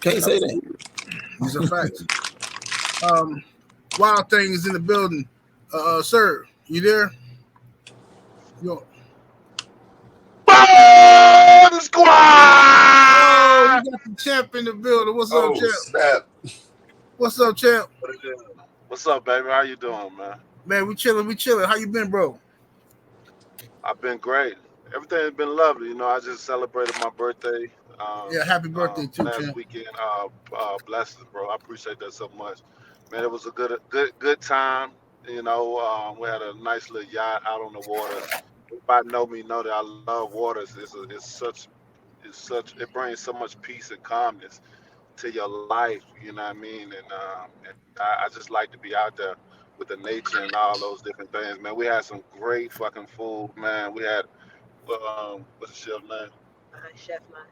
Can't say that. These are facts. Wild Thing is in the building. Sir, you there? Yo. Bombsquad! Oh, we got the champ in the building. What's up, champ? Snap. What's up, champ? What's up, baby? How you doing, man? Man, we chilling. How you been, bro? I've been great. Everything's been lovely. You know, I just celebrated my birthday. Yeah, happy birthday too, Last champ. weekend. Blessings, bro. I appreciate that so much, man. It was a good time. You know, we had a nice little yacht out on the waters. Everybody know me, know that I love waters. It brings so much peace and calmness to your life. You know what I mean? And I just like to be out there with the nature and all those different things, man. We had some great fucking food, man. We had what's the chef name? Chef Mike.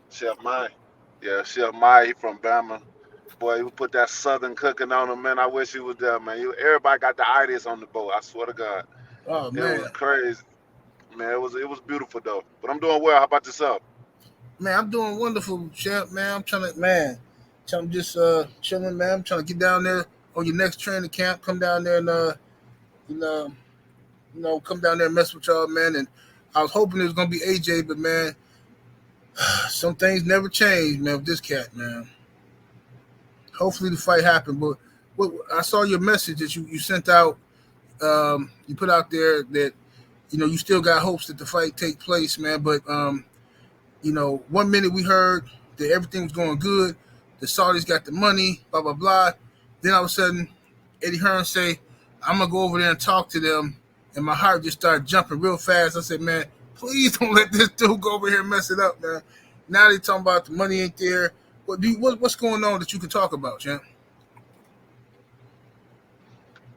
Chef Mike. Yeah, Chef Mike, he from Bama. Boy, he put that southern cooking on him, man. I wish he was there, man. Everybody got the ideas on the boat. I swear to God, Oh it man, was crazy, man. It was beautiful though. But I'm doing well. How about yourself? man, I'm doing wonderful, champ. Man, I'm trying to, I'm just chilling, man. I'm trying to get down there on your next training camp. Come down there and you know, come down there and mess with y'all, man. And I was hoping it was gonna be AJ, but man, some things never change, man. With this cat, man. Hopefully the fight happened, but I saw your message that you sent out. You put out there that you still got hopes that the fight take place, man. But 1 minute we heard that everything was going good, the Saudis got the money, blah blah blah. Then all of a sudden, Eddie Hearn say, "I'm gonna go over there and talk to them," and my heart just started jumping real fast. I said, "Man, please don't let this dude go over here and mess it up, man." Now they talking about the money ain't there. What's going on that you can talk about, champ?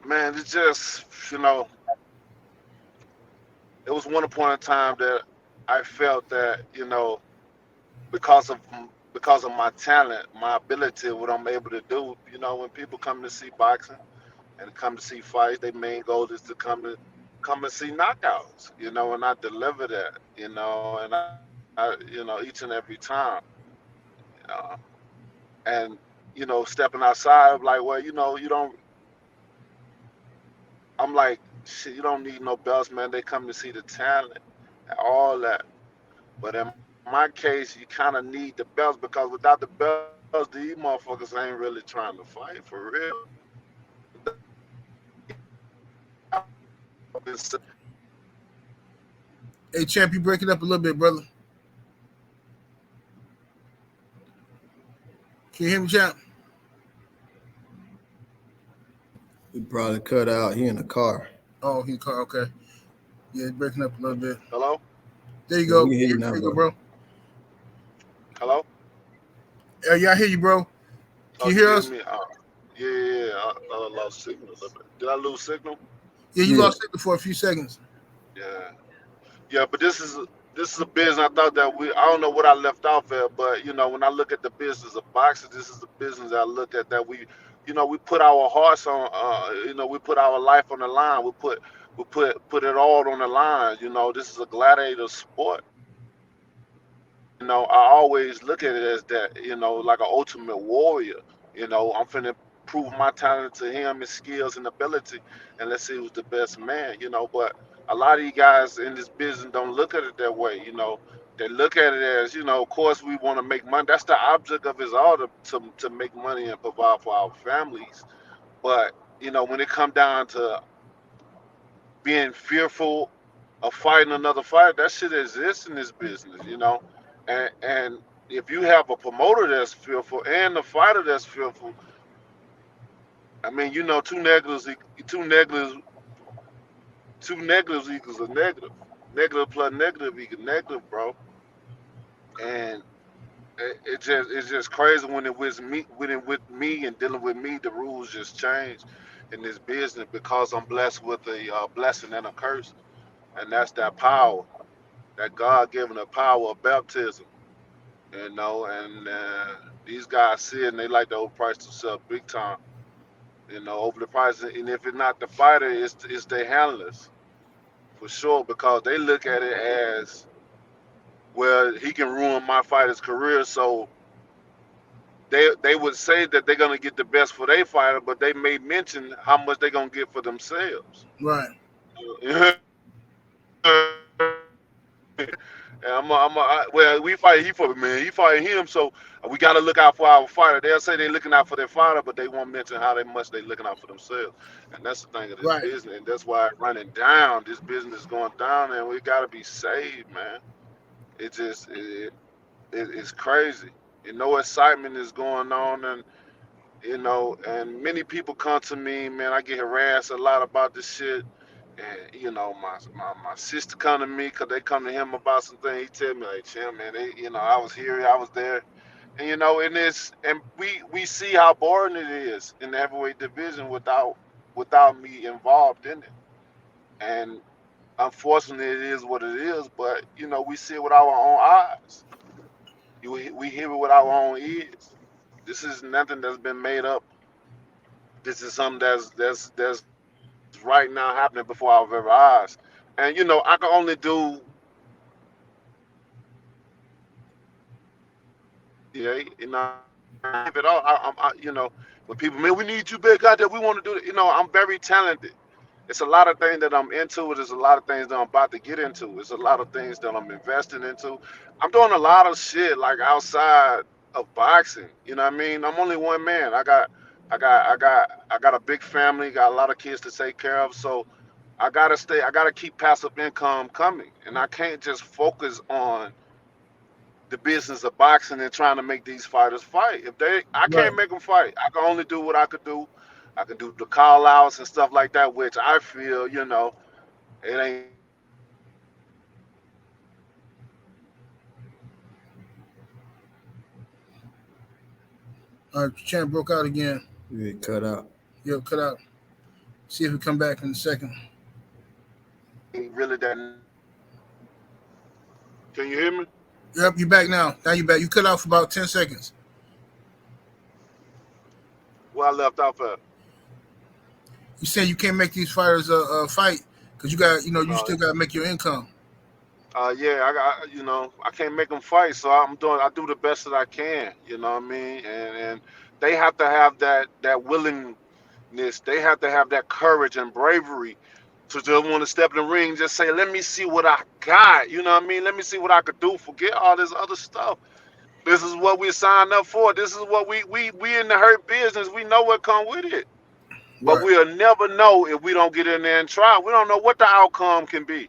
Man, it's just it was one point in time that I felt that because of because of my talent, my ability, what I'm able to do. When people come to see boxing and come to see fights, their main goal is to come and see knockouts. And I deliver that. And each and every time. Uh, and stepping outside of like, well, you don't. I'm like, shit, you don't need no belts, man. They come to see the talent and all that. But in my case, you kind of need the belts because without the belts, these motherfuckers ain't really trying to fight for real. Hey, champ, you breaking up a little bit, brother. Can you hear me, champ? He probably cut out. He in the car. Oh, he car. Okay. Yeah, it's breaking up a little bit. Hello? There you go. We hear you now, There you go, bro. bro. Hello? Yeah, I hear you, bro. Can Oh, you you hear hear us? me? Yeah. I lost signal a little bit. Did I lose signal? Yeah, you Yeah. lost it for a few seconds. Yeah. Yeah, but this is a business. I thought that I don't know what I left off at, but when I look at the business of boxing, this is the business I look at that we put our hearts on. We put our life on the line. We put it all on the line. This is a gladiator sport. I always look at it as that. Like an ultimate warrior. I'm finna prove my talent to him, his skills and ability, and let's see who's the best man. But a lot of you guys in this business don't look at it that way. They look at it as, of course we want to make money. That's the object of his art to make money and provide for our families. But when it come down to being fearful of fighting another fighter, that shit exists in this business. And if you have a promoter that's fearful and a fighter that's fearful, I mean, two negatives equals a negative. Negative plus negative equals negative, bro. And it's just crazy when it with me and dealing with me, the rules just change in this business because I'm blessed with a blessing and a curse, and that's that power, that God given the power of baptism. And these guys see it and they like to overprice themselves big time. Over the price, and if it's not the fighter, it's their handlers for sure because they look at it as well. He can ruin my fighter's career, so they would say that they're gonna get the best for their fighter, but they may mention how much they're gonna get for themselves. Right. And well, we fight he for man, he fighting him, so we got to look out for our fighter. They'll say they're looking out for their fighter, but they won't mention how much they looking out for themselves. And that's the thing of this Right. business, and that's why it's running down. This business is going down, and we got to be saved, man. It just it's crazy. Excitement is going on, and and many people come to me, man. I get harassed a lot about this shit. And my sister come to me because they come to him about something. He tell me like, Chim, man, I was here, I was there, and we see how boring it is in the heavyweight division without me involved in it. And unfortunately, it is what it is. But we see it with our own eyes. We hear it with our own ears. This is nothing that's been made up. This is something that's right now happening before our very eyes. And I can only do yeah, if it all. When people, man, we need you back out there. We want to do it. I'm very talented. It's a lot of things that I'm into. There's a lot of things that I'm about to get into. There's a lot of things that I'm investing into. I'm doing a lot of shit like outside of boxing. You know what I mean? I'm only one man. I got a big family. Got a lot of kids to take care of. So I gotta stay. I gotta keep passive income coming, and I can't just focus on the business of boxing and trying to make these fighters fight. I Right. can't make them fight. I can only do what I could do. I can do the call outs and stuff like that, which I feel, it ain't All right. Champ broke out again. You get cut out. Yep. Cut out. See if we come back in a second. really that. Can you hear me? Yep. You back now. Now you back. You cut out for about 10 seconds. Where I left off at? You said you can't make these fighters fight because you Uh, still got to make your income. yeah, I can't make them fight, so I do the best that I can. You know what I mean? And they have to have that willingness. They have to have that courage and bravery to just want to step in the ring, just say, let me see what I got. You know what I mean? Let me see what I could do. Forget all this other stuff. This is what we signed up for. This is what we in the hurt business. We know what come with it. But Right. we'll never know if we don't get in there and try. We don't know what the outcome can be,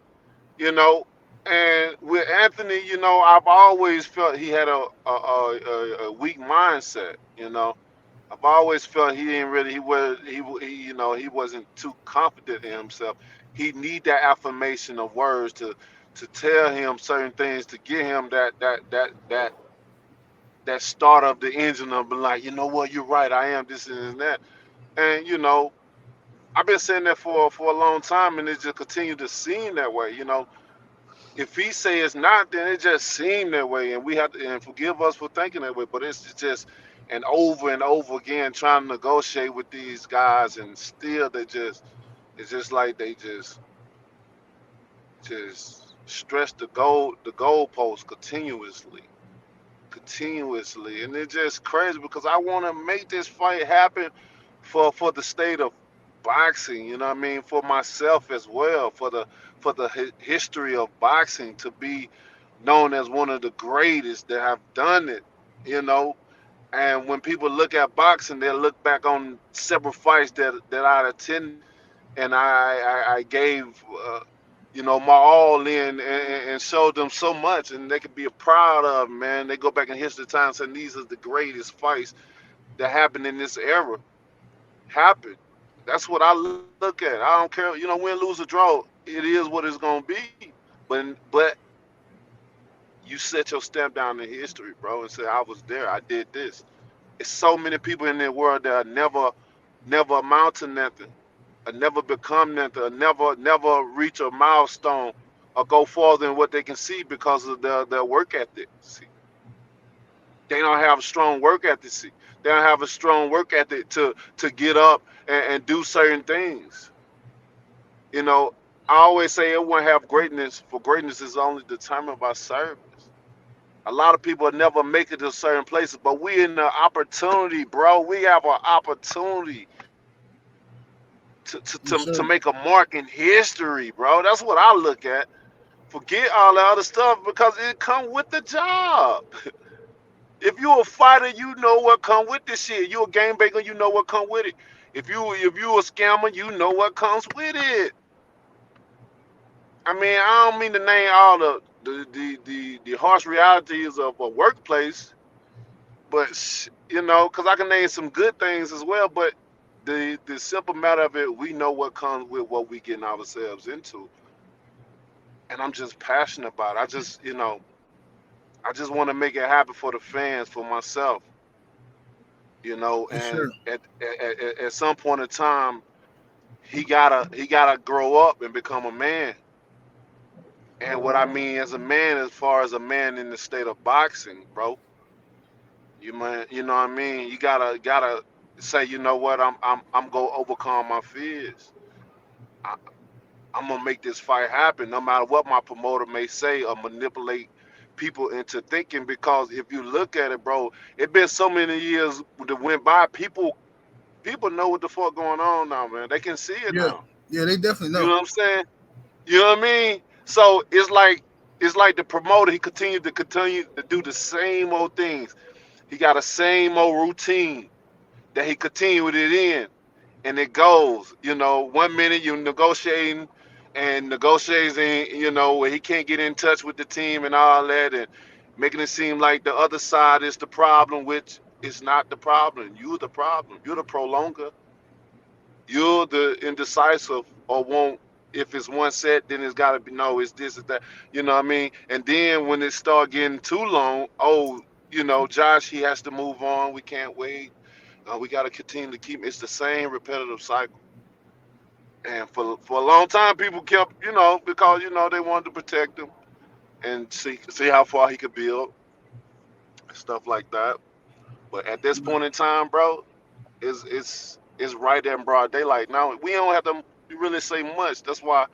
you know. And with Anthony, I've always felt he had a weak mindset. I've always felt he didn't really he wasn't too confident in himself. He need that affirmation of words to tell him certain things to get him that start of the engine of being like, you know what, you're right, I am this and that. And I've been saying that for a long time, and it just continued to seem that way. If he say it's not, then it just seemed that way, and we have to and forgive us for thinking that way. But it's just and over again trying to negotiate with these guys, and still it's just like they just stress the goalpost continuously, and it's just crazy because I want to make this fight happen for the state of boxing. You know what I mean? For myself as well, for the history of boxing to be known as one of the greatest that have done it. You know, and when people look at boxing, they look back on several fights that I attended, and I gave. My all in and showed them so much, and they could be proud of, man. They go back in history times and these are the greatest fights that happened in this era. Happened. That's what I look at. I don't care, win, lose, or draw. It is what it's gonna be. But you set your stamp down in history, bro, and say I was there. I did this. It's so many people in the world that never amount to nothing, or never become nothing, or never reach a milestone, or go farther than what they can see because of their work ethic. See, they don't have a strong work ethic. See, they don't have a strong work ethic to get up and do certain things. You know, I always say everyone have greatness, for greatness is only determined by service. A lot of people never make it to certain places, but we in the opportunity, bro. We have an opportunity Yes, to sir. make a mark in history, bro. That's what I look at. Forget all the other stuff because it come with the job. If you a fighter, you know what come with this shit. You a game baker, you know what come with it. If you a scammer, you know what comes with it. I mean, I don't mean to name all the harsh realities of a workplace, but because I can name some good things as well. But the simple matter of it, we know what comes with what we getting ourselves into, and I'm just passionate about it. I just want to make it happen for the fans, for myself, Yes, and sir. at some point in time, he gotta grow up and become a man. And what I mean as a man, as far as a man in the state of boxing, bro, you know what I mean. You gotta say, you know what, I'm gonna overcome my fears. I, I'm gonna make this fight happen, no matter what my promoter may say or manipulate people into thinking. Because if you look at it, bro, it been so many years that went by. People know what the fuck going on now, man. They can see it Yeah, now. yeah, they definitely You know know. what I'm saying? You know what I mean? So it's like the promoter. He continue to do the same old things. He got a same old routine that he continue with it in, and it goes. 1 minute you negotiating and negotiating. Where he can't get in touch with the team and all that, and making it seem like the other side is the problem, which is not the problem. You're the problem. You're the prolonger. You're the indecisive or won't. If it's one set, then it's got to be no. It's this, it's that. You know what I mean? And then when it start getting too long, oh, Josh, he has to move on. We can't wait. We got to continue to keep. It's the same repetitive cycle. And for a long time, people kept, because they wanted to protect him and see how far he could build and stuff like that. But at this point in time, bro, it's right there in broad daylight. Now we don't have to really say much. That's why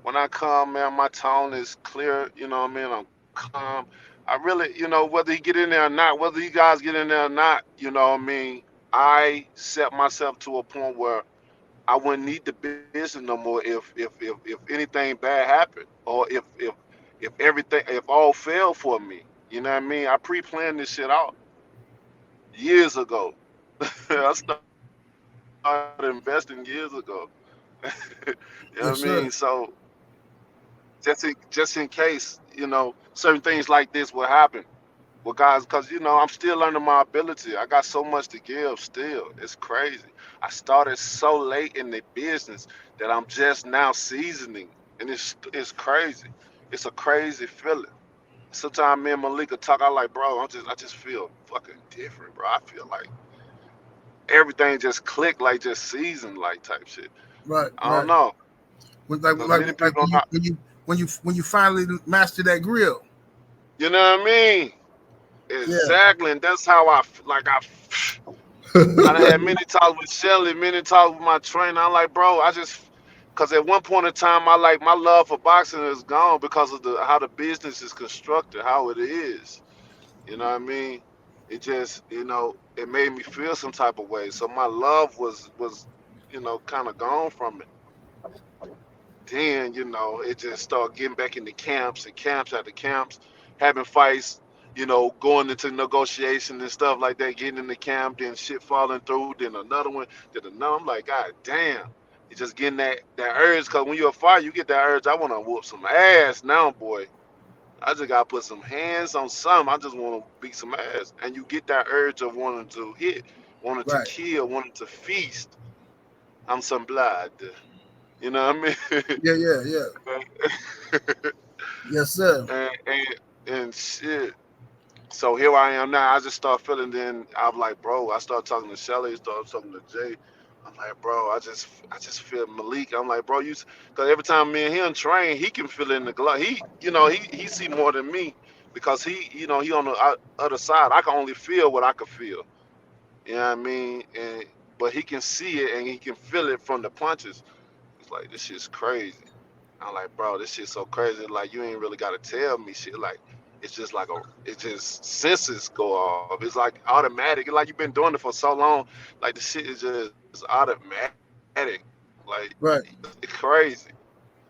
when I come, man, my tone is clear. You know what I mean? I'm calm. I really, whether he get in there or not, whether you guys get in there or not, you know what I mean? I set myself to a point where I wouldn't need the business no more if anything bad happened, or if everything, if all failed for me. You know what I mean? I pre-planned this shit out years ago. I started investing years ago. You know what I mean? So Yes, sir. just in case, certain things like this will happen. Well, guys, because I'm still learning my ability. I got so much to give still. It's crazy. I started so late in the business that I'm just now seasoning, and it's crazy. It's a crazy feeling. Sometimes me and Malika talk. I like, bro. I just feel fucking different, bro. I feel like everything just clicked, like just seasoned, like type shit. Right, I don't right. know, When, like, because like, many like people don't. when you finally master that grill. You know what I mean? Yeah. Exactly, and that's how I done had many talks with Shelly, many talks with my trainer. I'm like, bro, cause at one point in time, my love for boxing is gone because of how the business is constructed, how it is. You know what I mean? It just, it made me feel some type of way. So my love was, kind of gone from it. Then, it just started getting back into camps and camps after camps, having fights, going into negotiation and stuff like that, getting in the camp, then shit falling through, then another one, then another. I'm like, God damn. You just getting that urge, because when you're a fighter, you get that urge. I want to whoop some ass now, boy. I just got to put some hands on something. I just want to beat some ass. And you get that urge of wanting to hit, wanting to Right. kill, wanting to feast. I'm some blood. You know what I mean? Yeah, yeah, yeah. Yes, sir. and and shit. So here I am now. I just start feeling. Then I'm like, bro. I start talking to Shelly. Start talking to Jay. I'm like, bro. I just feel Malik. I'm like, bro. Because every time me and him train, he can feel it in the glove. He see more than me because he on the other side. I can only feel what I can feel. You know what I mean? But he can see it and he can feel it from the punches. It's like this shit's crazy. I'm like, bro, this shit's so crazy. Like, you ain't really gotta tell me shit. Like, it's just like it just senses go off. It's like automatic. It's like you've been doing it for so long. Like the shit is just automatic. Like Right. it's crazy.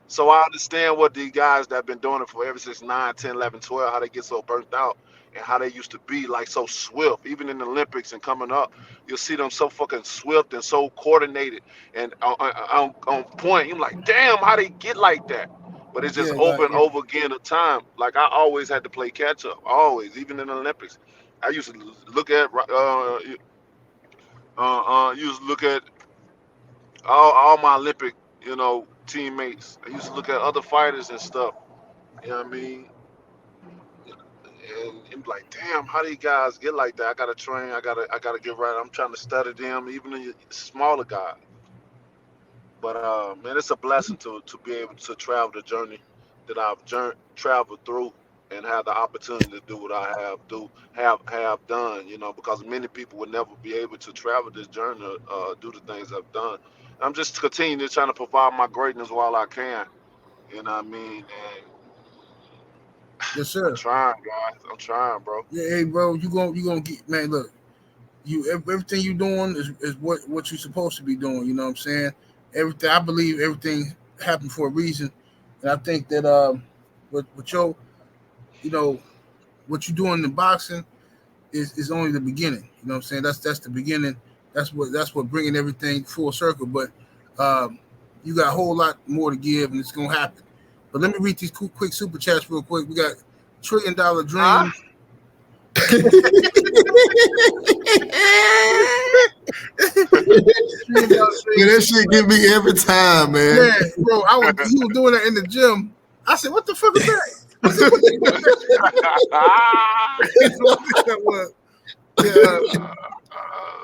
So I understand what these guys that have been doing it for ever since 9, 10, 11, 12, how they get so burnt out and how they used to be like so swift. Even in the Olympics and coming up, you'll see them so fucking swift and so coordinated and on point. You're like, damn, how they get like that? But it's just Yeah, over like and over again of time. Like I always had to play catch up. Always, even in the Olympics. I used to look at used to look at all my Olympic, teammates. I used to look at other fighters and stuff. You know what I mean? And be like, damn, how these guys get like that? I gotta train. I gotta get right. I'm trying to study them, even the smaller guys. But man, it's a blessing to be able to travel the journey that I've traveled through and have the opportunity to do what I have done. Because many people would never be able to travel this journey, do the things I've done. I'm just continuing to trying to provide my greatness while I can. You know what I mean? And yes, I'm sir. trying, guys. I'm trying, bro. Yeah, hey, bro, you gonna get, man. Look, everything you doing is what you're supposed to be doing. You know what I'm saying? Everything, I believe everything happened for a reason, and I think that with your, you know, what you're doing in boxing is only the beginning. You know what I'm saying? That's the beginning. That's what bringing everything full circle. But you got a whole lot more to give, and it's gonna happen. But let me read these quick super chats real quick. We got $1 trillion Huh? dreams. $1 trillion Man, dreams. that shit get me every time, man. Man, bro, he was doing that in the gym. I said, "What the fuck is that?" I said, "What the fuck that shit?" What that was?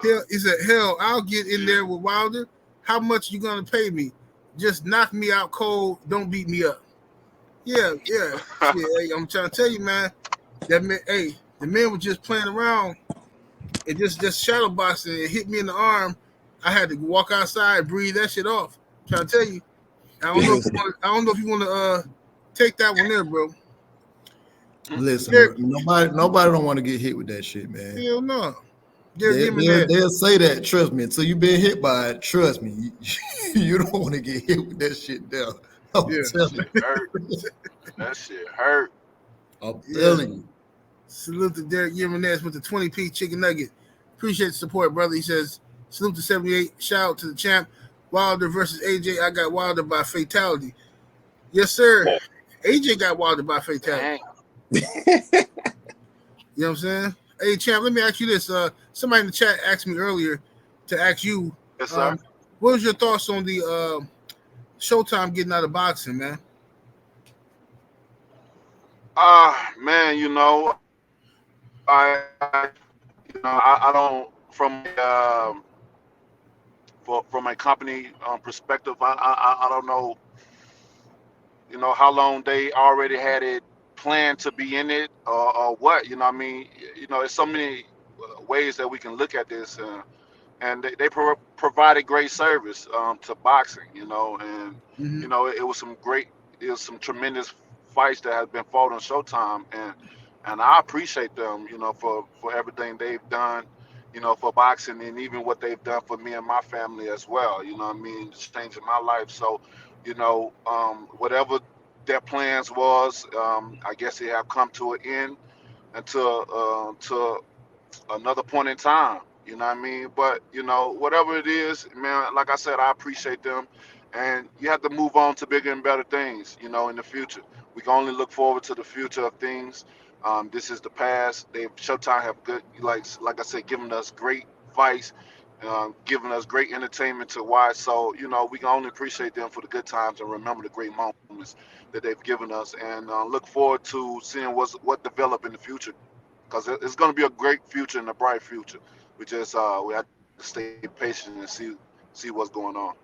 Yeah, he said, "Hell, I'll get in there with Wilder. How much you gonna pay me? Just knock me out cold. Don't beat me up." Yeah, yeah. Shit, hey, I'm trying to tell you, man. That man, hey, the man was just playing around and just shadow boxing. It hit me in the arm. I had to walk outside, breathe that shit off. I'm trying to tell you. Listen, I don't know if you want to take that one there, bro. listen, Derek, bro. Nobody don't want to get hit with that shit, man. hell no. Derek, They, give me they'll, that. they'll say that. Trust me. Until you've been hit by it, trust me, you don't want to get hit with that shit down. I'm Yeah, That telling shit hurt. That shit hurt. you. I'm yeah. telling you. Salute to Derek Jimenez with the 20p chicken nugget. Appreciate the support, brother. He says, salute to 78. Shout out to the champ. Wilder versus AJ. I got Wilder by fatality. Yes, sir. AJ got Wilder by fatality. Dang. You know what I'm saying? Hey, champ, let me ask you this. Somebody in the chat asked me earlier to ask you, Yes, sir. what was your thoughts on the Showtime getting out of boxing, man? Man, I don't from a company perspective. I don't know, how long they already had it planned to be in it or what. You know what I mean? There's so many ways that we can look at this. And they provided great service to boxing, and Mm-hmm. it was some tremendous fights that have been fought on Showtime, and I appreciate them, for everything they've done, for boxing and even what they've done for me and my family as well. You know what I mean? It's changing my life. So, whatever their plans was, I guess they have come to an end until to another point in time. You know what I mean? But whatever it is, man, like I said, I appreciate them, and you have to move on to bigger and better things. In the future, we can only look forward to the future of things. This is the past. They Showtime have good, like I said, giving us great fights, giving us great entertainment to watch. So we can only appreciate them for the good times and remember the great moments that they've given us, and look forward to seeing what develop in the future because it's going to be a great future and a bright future. We have to stay patient and see what's going on.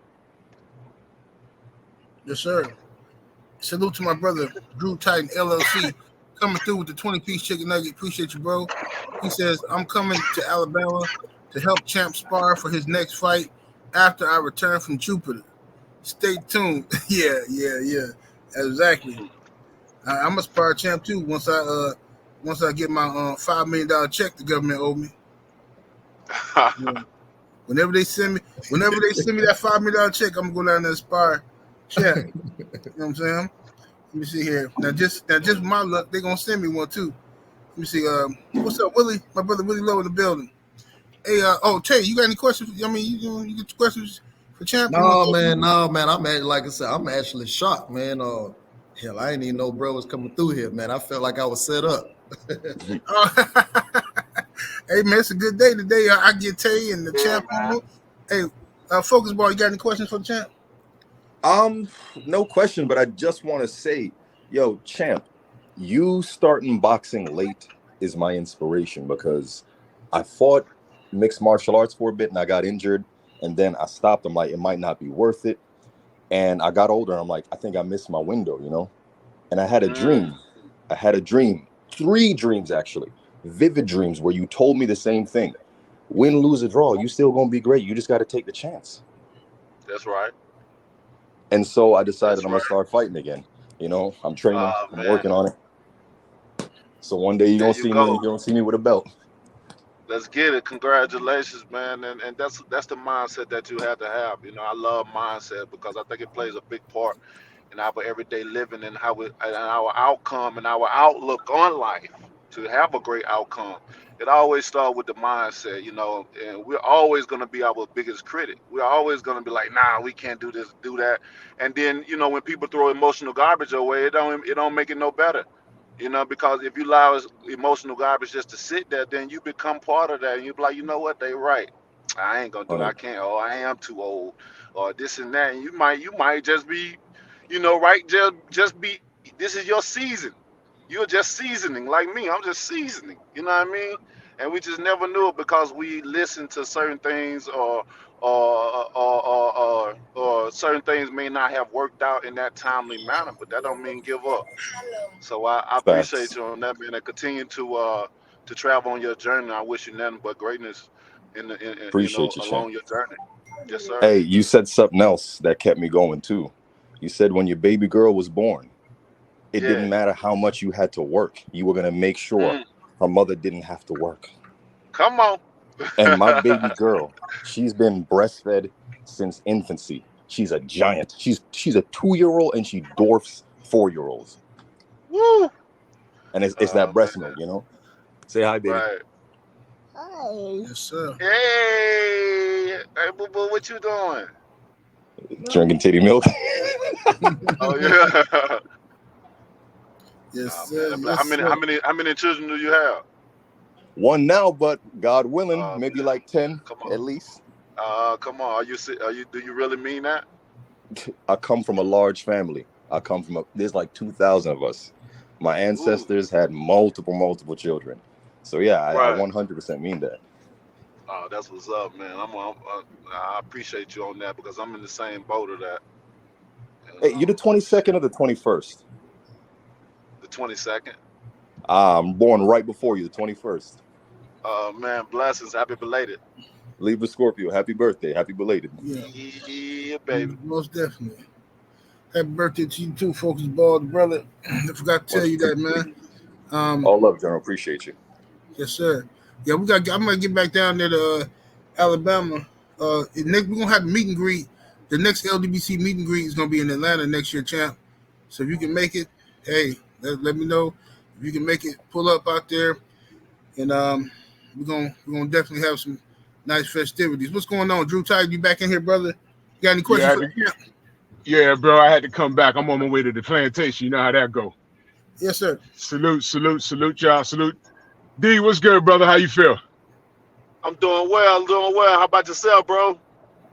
Yes, sir. Salute to my brother, Drew Titan LLC, coming through with the 20-piece chicken nugget. Appreciate you, bro. He says, I'm coming to Alabama to help Champ spar for his next fight after I return from Jupiter. Stay tuned. Yeah. Exactly. I'm a spar champ too. Once I once I get my $5 million check the government owed me. Yeah. Whenever they send me that $5 million check, I'm gonna go down there and Aspire check. You know what I'm saying? Let me see here. Now just with my luck, they're gonna send me one too. Let me see. What's up, Willie? My brother Willie Lowe in the building. Hey, Tay, you got any questions? I mean, you get questions for Champ? No, man. Like I said, I'm actually shocked, man. Hell, I didn't even know bro was coming through here, man. I felt like I was set up. Hey, man, it's a good day today. I get Tay and the Champ on. Hey, Focus Ball, you got any questions for the Champ? No question, but I just want to say, yo, Champ, you starting boxing late is my inspiration because I fought mixed martial arts for a bit and I got injured and then I stopped. I'm like, it might not be worth it. And I got older. I'm like, I think I missed my window, you know? And I had a dream. I had a dream, 3 dreams actually, vivid dreams where you told me the same thing. Win, lose, or draw, you still going to be great. You just got to take the chance. That's right. And so I decided I'm going to start fighting again. You know, I'm training, I'm working on it. So one day you're going to see me with a belt. Let's get it. Congratulations, man. And that's the mindset that you have to have. You know, I love mindset because I think it plays a big part in our everyday living and our outcome and our outlook on life to have a great outcome. It always starts with the mindset, you know, and we're always going to be our biggest critic. We're always going to be like, nah, we can't do this, do that. And then, you know, when people throw emotional garbage away, it don't make it no better. You know, because if you allow emotional garbage just to sit there, then you become part of that. And you be like, you know what, they right. I ain't gonna do it. I can't. Oh, I am too old, or this and that. And you might just be, you know, right? Just be. This is your season. You're just seasoning like me. I'm just seasoning. You know what I mean? And we just never knew it because we listened to certain things, or certain things may not have worked out in that timely manner. But that don't mean give up. So I appreciate you on that, man. And continue to travel on your journey. I wish you nothing but greatness along your journey. Yes, sir. Hey, you said something else that kept me going too. You said when your baby girl was born, it didn't matter how much you had to work. You were gonna make sure her mother didn't have to work. Come on. And my baby girl, she's been breastfed since infancy. She's a giant. She's a 2-year-old and she dwarfs 4-year-olds. Woo! And it's that breast milk, you know. Say hi, baby. Right. Hi. Yes, sir. Hey, boo boo, what you doing? Drinking titty milk. Oh yeah. Yes, sir. Yes, how many children do you have? 1 now, but God willing, maybe like 10 at least. Come on. Do you really mean that? I come from a large family. There's like 2,000 of us. My ancestors had multiple children. So yeah, I 100% mean that. Oh, that's what's up, man. I appreciate you on that because I'm in the same boat of that. Hey, you're the 22nd or the 21st? The 22nd. I'm born right before you, the 21st. Man, blessings. Happy belated. Libra Scorpio, happy birthday. Happy belated. Yeah, baby. Most definitely. Happy birthday to you too, Focus Ball, brother. I forgot to tell you that, man. All love, General. Appreciate you. Yes, sir. Yeah, I'm gonna get back down there to Alabama. We're gonna have a meet and greet. The next LDBC meet and greet is gonna be in Atlanta next year, champ. So if you can make it, hey, let me know. If you can make it, pull up out there, and we're gonna definitely have some nice festivities. What's going on, Drew Ty? You back in here, brother? You got any questions for the champ? Yeah, bro, I had to come back. I'm on my way to the plantation. You know how that go. Yes, sir. Salute, y'all. Salute. D, what's good, brother? How you feel? I'm doing well. How about yourself, bro?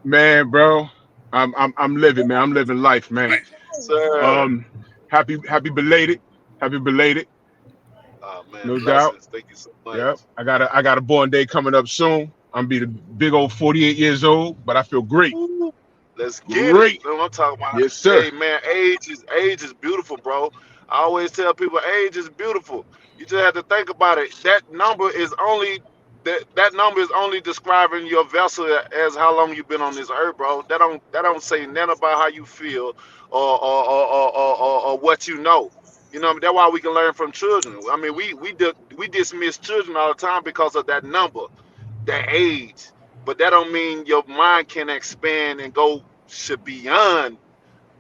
Man, bro, I'm living, man. I'm living life, man. Sir. Happy belated. Oh man, no blessings. Doubt. Thank you so much. Yep. I got a born day coming up soon. I'm be the big old 48 years old, but I feel great. Ooh, let's get it. You know what I'm talking about? Yes, sir. Hey man, age is beautiful, bro. I always tell people age is beautiful. You just have to think about it. That number is only describing your vessel as how long you've been on this earth, bro. That don't say nothing about how you feel or what you know. You know, that's why we can learn from children. I mean, we dismiss children all the time because of that number, that age. But that don't mean your mind can expand and go should beyond,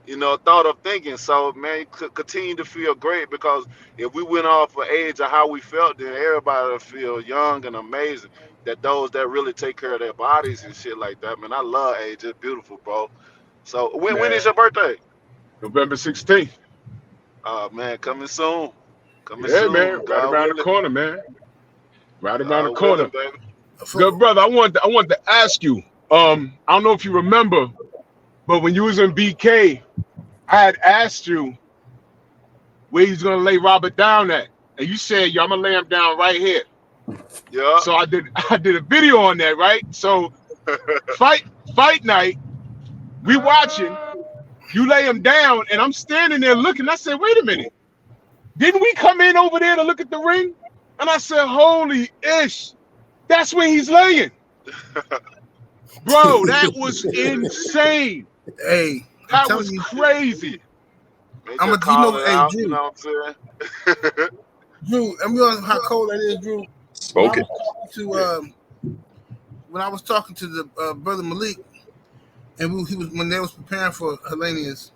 thought of thinking. So, man, continue to feel great, because if we went off of age of how we felt, then everybody will feel young and amazing. That those that really take care of their bodies and shit like that, man, I love age. It's beautiful, bro. So, when Man, is your birthday? November 16th. Man, coming soon. Coming Yeah, man, soon. right God around the willing. corner, man. Right around the God corner. willing, baby. Good brother, I want to ask you. I don't know if you remember, but when you was in BK, I had asked you where he's gonna lay Robert down at, and you said, "Yo, I'm gonna lay him down right here." Yeah. So I did a video on that, right? So fight night, we watching. You lay him down, and I'm standing there looking. I said, "Wait a minute, didn't we come in over there to look at the ring?" And I said, "Holy ish, that's where he's laying." Bro, that was insane. Hey, I'm That telling was you, crazy. They I'm just gonna, call it hey, out, Drew, you know what I'm saying? Drew, and we know how cold that is, Drew. Spoke it. When I was talking to the brother Malik, and when they was preparing for Hellenius,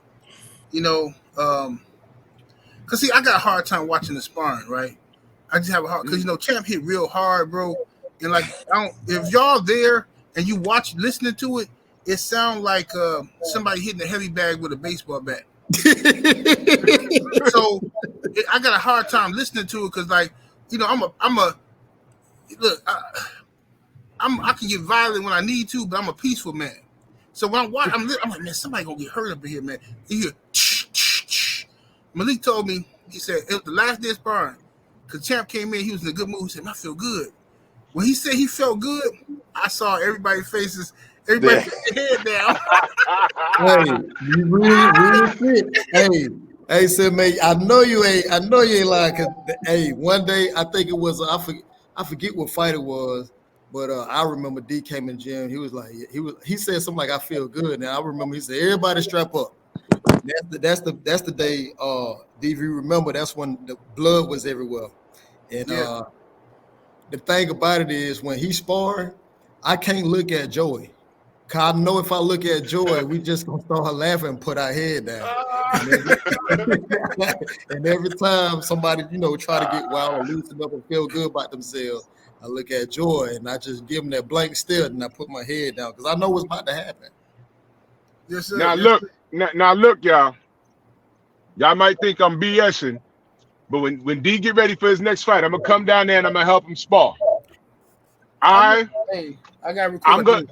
cause see, I got a hard time watching the sparring, right? I just have a hard, cause Champ hit real hard, bro, and like if y'all there and you listening to it, it sounds like somebody hitting a heavy bag with a baseball bat. So I got a hard time listening to it, cause like I can get violent when I need to, but I'm a peaceful man. So when I'm watching, I'm like, man, somebody gonna get hurt up in here, man. You hear, Malik told me, he said it was the last day of sparring, cause Champ came in, he was in a good mood. He said, I feel good. When he said he felt good, I saw everybody's faces. Everybody put their head down. Hey, you real shit. Hey, said, man, I know you ain't lying. 'Cause, hey, one day I think it was I forget what fight it was, but I remember D came in the gym. He was like, he said something like, I feel good. And I remember he said, everybody strap up. That's the day. DV, remember that's when the blood was everywhere. And the thing about it is, when he sparred, I can't look at Joey. Cause I know if I look at Joy, we just gonna start laughing and put our head down. And every time somebody, try to get wild or loosen up and feel good about themselves, I look at Joy and I just give them that blank stare and I put my head down because I know what's about to happen. Yes, sir. Now look, y'all. Y'all might think I'm BSing, but when D get ready for his next fight, I'm gonna come down there and I'm gonna help him spar. I got recorded. I'm gonna.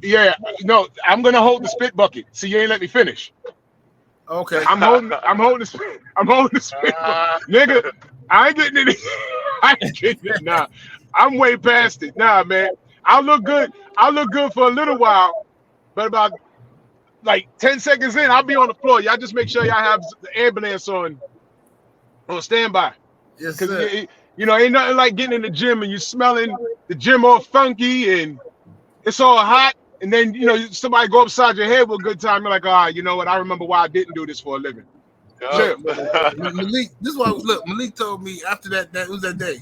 Yeah, no, I'm gonna hold the spit bucket. See, you ain't let me finish. Okay. I'm holding the spit bucket. Nigga, I ain't getting it. I ain't getting it now. I'm way past it. Nah, man. I'll look good for a little while, but about like 10 seconds in, I'll be on the floor. Y'all just make sure y'all have the ambulance on standby. Yes, sir. Ain't nothing like getting in the gym and you smelling the gym all funky and it's all hot. And then, somebody go upside your head with a good time. You're like, you know what? I remember why I didn't do this for a living. Yeah. Malik, this is why, look, Malik told me after that was that day.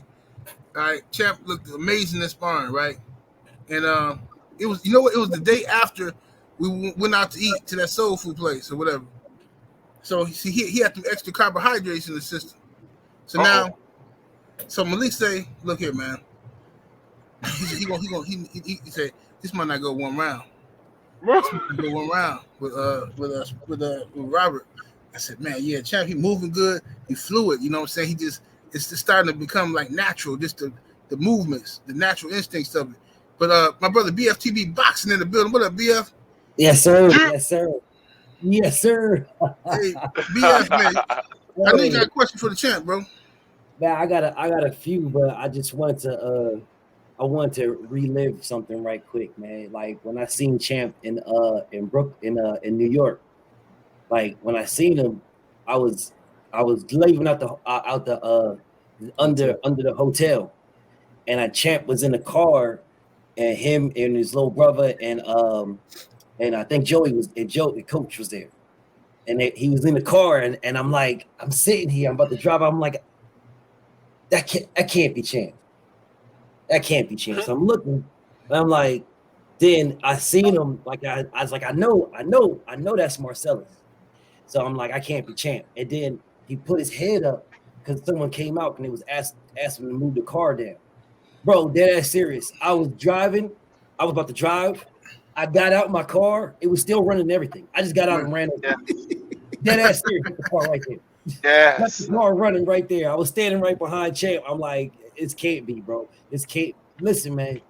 All right, Champ looked amazing in sparring, right? And it was, it was the day after we went out to eat to that soul food place or whatever. So he had some extra carbohydrates in the system. So now, Malik say, look here, man. He said, this might not go one round. Go one round with Robert. I said, man, yeah, Champ, he moving good, he fluid. You know what I'm saying? It's just starting to become like natural, just the movements, the natural instincts of it. But my brother BFTB boxing in the building. What up, BF? Yes, sir. Yes, sir. Yes, sir. Hey, BF, man. I know you got a question for the Champ, bro. Man, I got a few, but I just wanted to relive something right quick, man. Like when I seen Champ in New York, like when I seen him, I was leaving out under the hotel, and Champ was in the car, and him and his little brother and I think the coach was there, and he was in the car, and I'm like, I'm sitting here, I'm about to drive. I'm like, that can't be Champ. That can't be Champ. So I'm looking, and I'm like, then I seen him, like I was like, I know that's Marcellus. So I'm like, I can't be Champ. And then he put his head up because someone came out and it was asked him to move the car down. Bro, dead ass serious. I was about to drive. I got out my car. It was still running and everything. I just got out and ran over. Yeah. Dead ass serious. Got the car right there. Yes. Got the car running right there. I was standing right behind Champ. I'm like, it can't be, bro. This can't. Listen, man.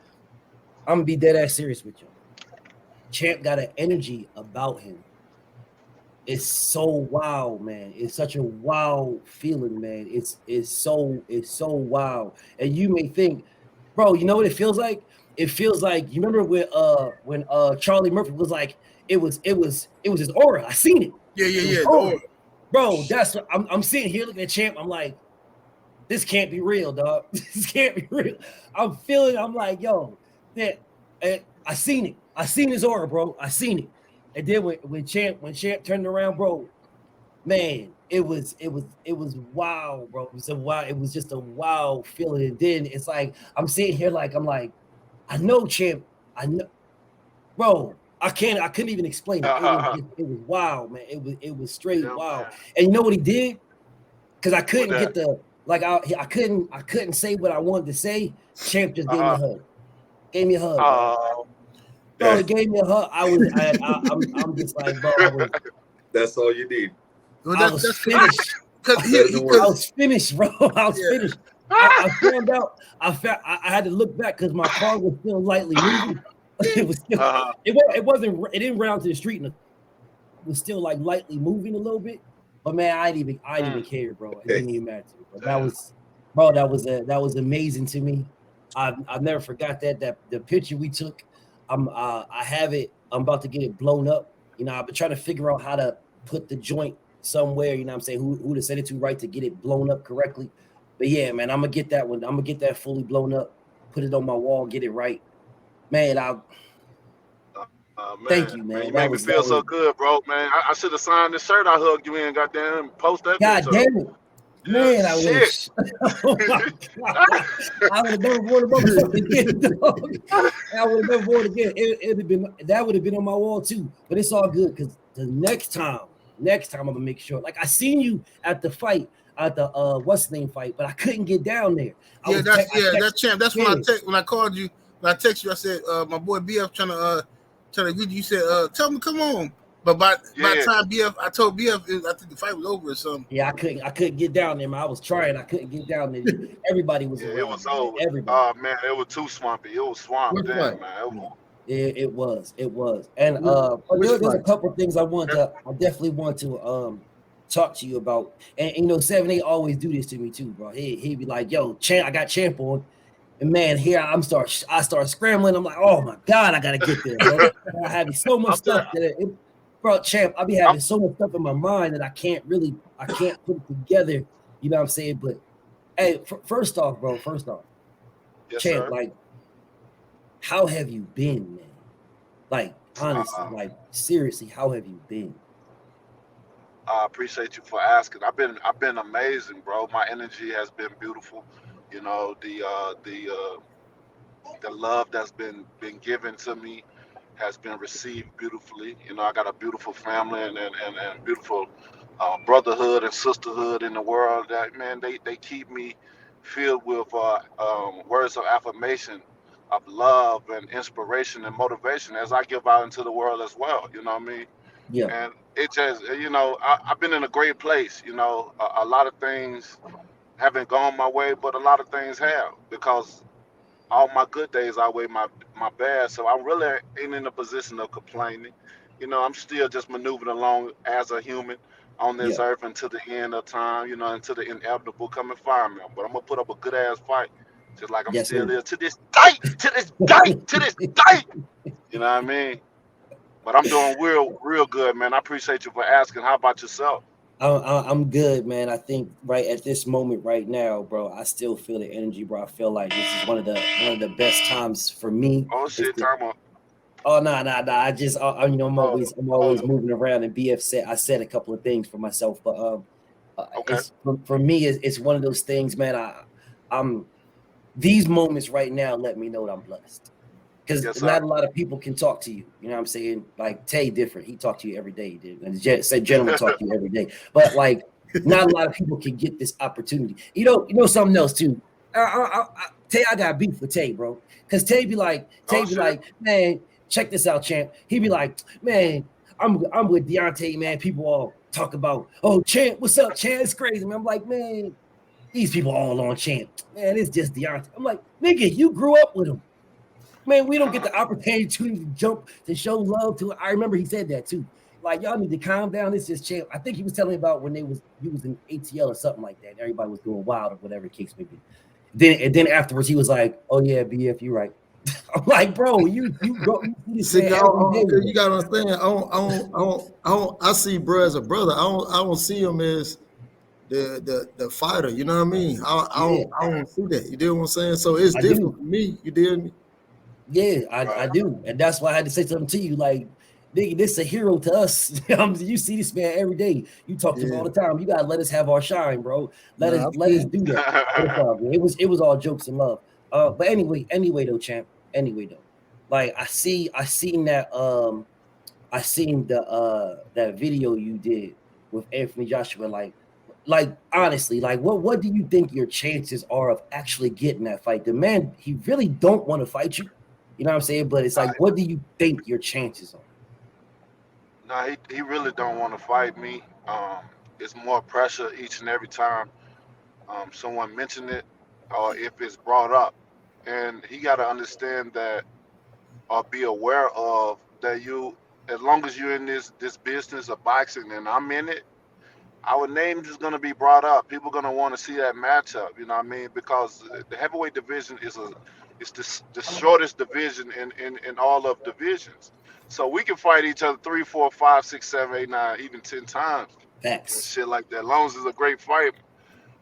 I'm gonna be dead ass serious with you. Champ got an energy about him. It's so wild, man. It's such a wild feeling, man. It's so wild. And you may think, bro, you know what it feels like? It feels like, you remember when Charlie Murphy was like, it was his aura. I seen it. Yeah. Aura. Bro, that's what I'm sitting here looking at Champ. I'm like, this can't be real, dog. This can't be real. I'm feeling. I'm like, yo, that I seen it. I seen his aura, bro. I seen it. And then when Champ turned around, bro, man, it was wild, bro. It was just a wild feeling. And then it's like I'm sitting here like I know Champ. I know, bro. I couldn't even explain it. It was wild, man. It was straight wild. Man. And you know what he did? Because I couldn't get the I couldn't say what I wanted to say. Champ just gave me a hug. Gave me a hug. Bro, he gave me a hug. I'm just like, bro. That's all you need. Well, I was finished. I was finished, bro. I was finished. I found out. I had to look back because my car was still lightly moving. It was still. It wasn't. It didn't round to the street. It was still like lightly moving a little bit. But man, I didn't even care, bro. It didn't even matter. But that was amazing to me. I've never forgot that the picture we took. I have it. I'm about to get it blown up. You know, I've been trying to figure out how to put the joint somewhere. You know what I'm saying? Who to send it to right to get it blown up correctly. But yeah, man, I'm gonna get that one. I'm gonna get that fully blown up, put it on my wall, get it right. Man, man, thank you, man. You made me feel so good, bro, man. I should have signed this shirt I hugged you in, goddamn, post that. God damn it. Man, I wish. Oh my God. I would have never worn it again, dog. I would have never worn it again. That would have been on my wall too. But it's all good because the next time I'm gonna make sure. Like I seen you at the fight, at the what's the name fight, but I couldn't get down there. That's Champ. That's when I called you. When I texted you, I said, my boy BF trying to read you. You said, tell him to come on. But by the time BF, I told BF, I think the fight was over or something. Yeah, I couldn't get down there, man. I was trying. I couldn't get down there. Everybody was around. It was over. Everybody. Oh man, it was too swampy. It was swampy, man. It was. And there's a couple of things I definitely want to talk to you about. And you know, 7-8 always do this to me too, bro. He'd be like, yo, Champ, I got Champ on. And man, here I start scrambling. I'm like, oh my God, I gotta get there, bro. I have so much stuff bro, Champ, I be having so much stuff in my mind that I can't put it together. You know what I'm saying? But hey, first off, yes, Champ, sir. like, how have you been, man? Like, honestly, like, seriously, how have you been? I appreciate you for asking. I've been amazing, bro. My energy has been beautiful. You know, the love that's been given to me has been received beautifully. You know, I got a beautiful family and beautiful brotherhood and sisterhood in the world that, man, they keep me filled with words of affirmation, of love and inspiration and motivation as I give out into the world as well. You know what I mean? Yeah. And it just, you know, I've been in a great place. You know, a lot of things haven't gone my way, but a lot of things have, because all my good days outweigh my bad. So I really ain't in a position of complaining. You know, I'm still just maneuvering along as a human on this earth until the end of time, you know, until the inevitable come and fire me. But I'm going to put up a good ass fight, just like I'm still here to this day. You know what I mean? But I'm doing real good, man. I appreciate you for asking. How about yourself? I'm good, man. I think right at this moment right now, bro, I still feel the energy, bro. I feel like this is one of the best times for me. Oh shit, time up. Oh no. I just I'm Oh, always oh, moving around. And BF said I said a couple of things for myself, but okay. it's for me. It's one of those things, man. I'm these moments right now let me know that I'm blessed because Yes, sir. not a lot of people can talk to you. You know what I'm saying? Like Tay different. He talked to you every day. Dude. And said gentlemen talk to you every day, but like not a lot of people can get this opportunity. You know something else too. Tay, I got beef with Tay, bro. Because Oh Tay be shit. like, man, check this out, champ. He be like, man, I'm with Deontay, man. People all talk about, oh, champ, what's up, champ? It's crazy, man. I'm like, man, these people all on champ. Man, it's just Deontay. I'm like, nigga, you grew up with him. Man, we don't get the opportunity to jump to show love to. I remember he said that too. Like y'all need to calm down. It's just champ. I think he was telling me about when he was in ATL or something like that. Everybody was doing wild or whatever the case may be. Then afterwards he was like, "Oh yeah, BF, you're right." I'm like, bro, you see this See, man every day, cause bro. you gotta understand. I see bro as a brother. I don't see him as the fighter. You know what I mean? Yeah, I don't see that. You deal what I'm saying? So it's I different do. for me. You deal me? Yeah, I Right. do, and that's why I had to say something to you. Like, nigga, this is a hero to us. You see this man every day. You talk to him all Yeah. the time. You gotta let us have our shine, bro. Nah, I Let us feel do that. But it's all good. It was all jokes and love. But anyway though, champ. Anyway though, like I seen that I seen the that video you did with Anthony Joshua. Like honestly, like what do you think your chances are of actually getting that fight? The man, he really don't want to fight you. You know what I'm saying? But it's Nah, like, what do you think your chances are? nah, he really don't want to fight me. It's more pressure each and every time someone mention it or if it's brought up, and he got to understand that or be aware of that you, as long as you're in this business of boxing and I'm in it, our names is gonna be brought up. People gonna want to see that matchup. You know what I mean? Because the heavyweight division is the shortest division in all of divisions. So we can fight each other 3, 4, 5, 6, 7, 8, 9, even 10 times and Facts. shit like that. As long as it's a great fight,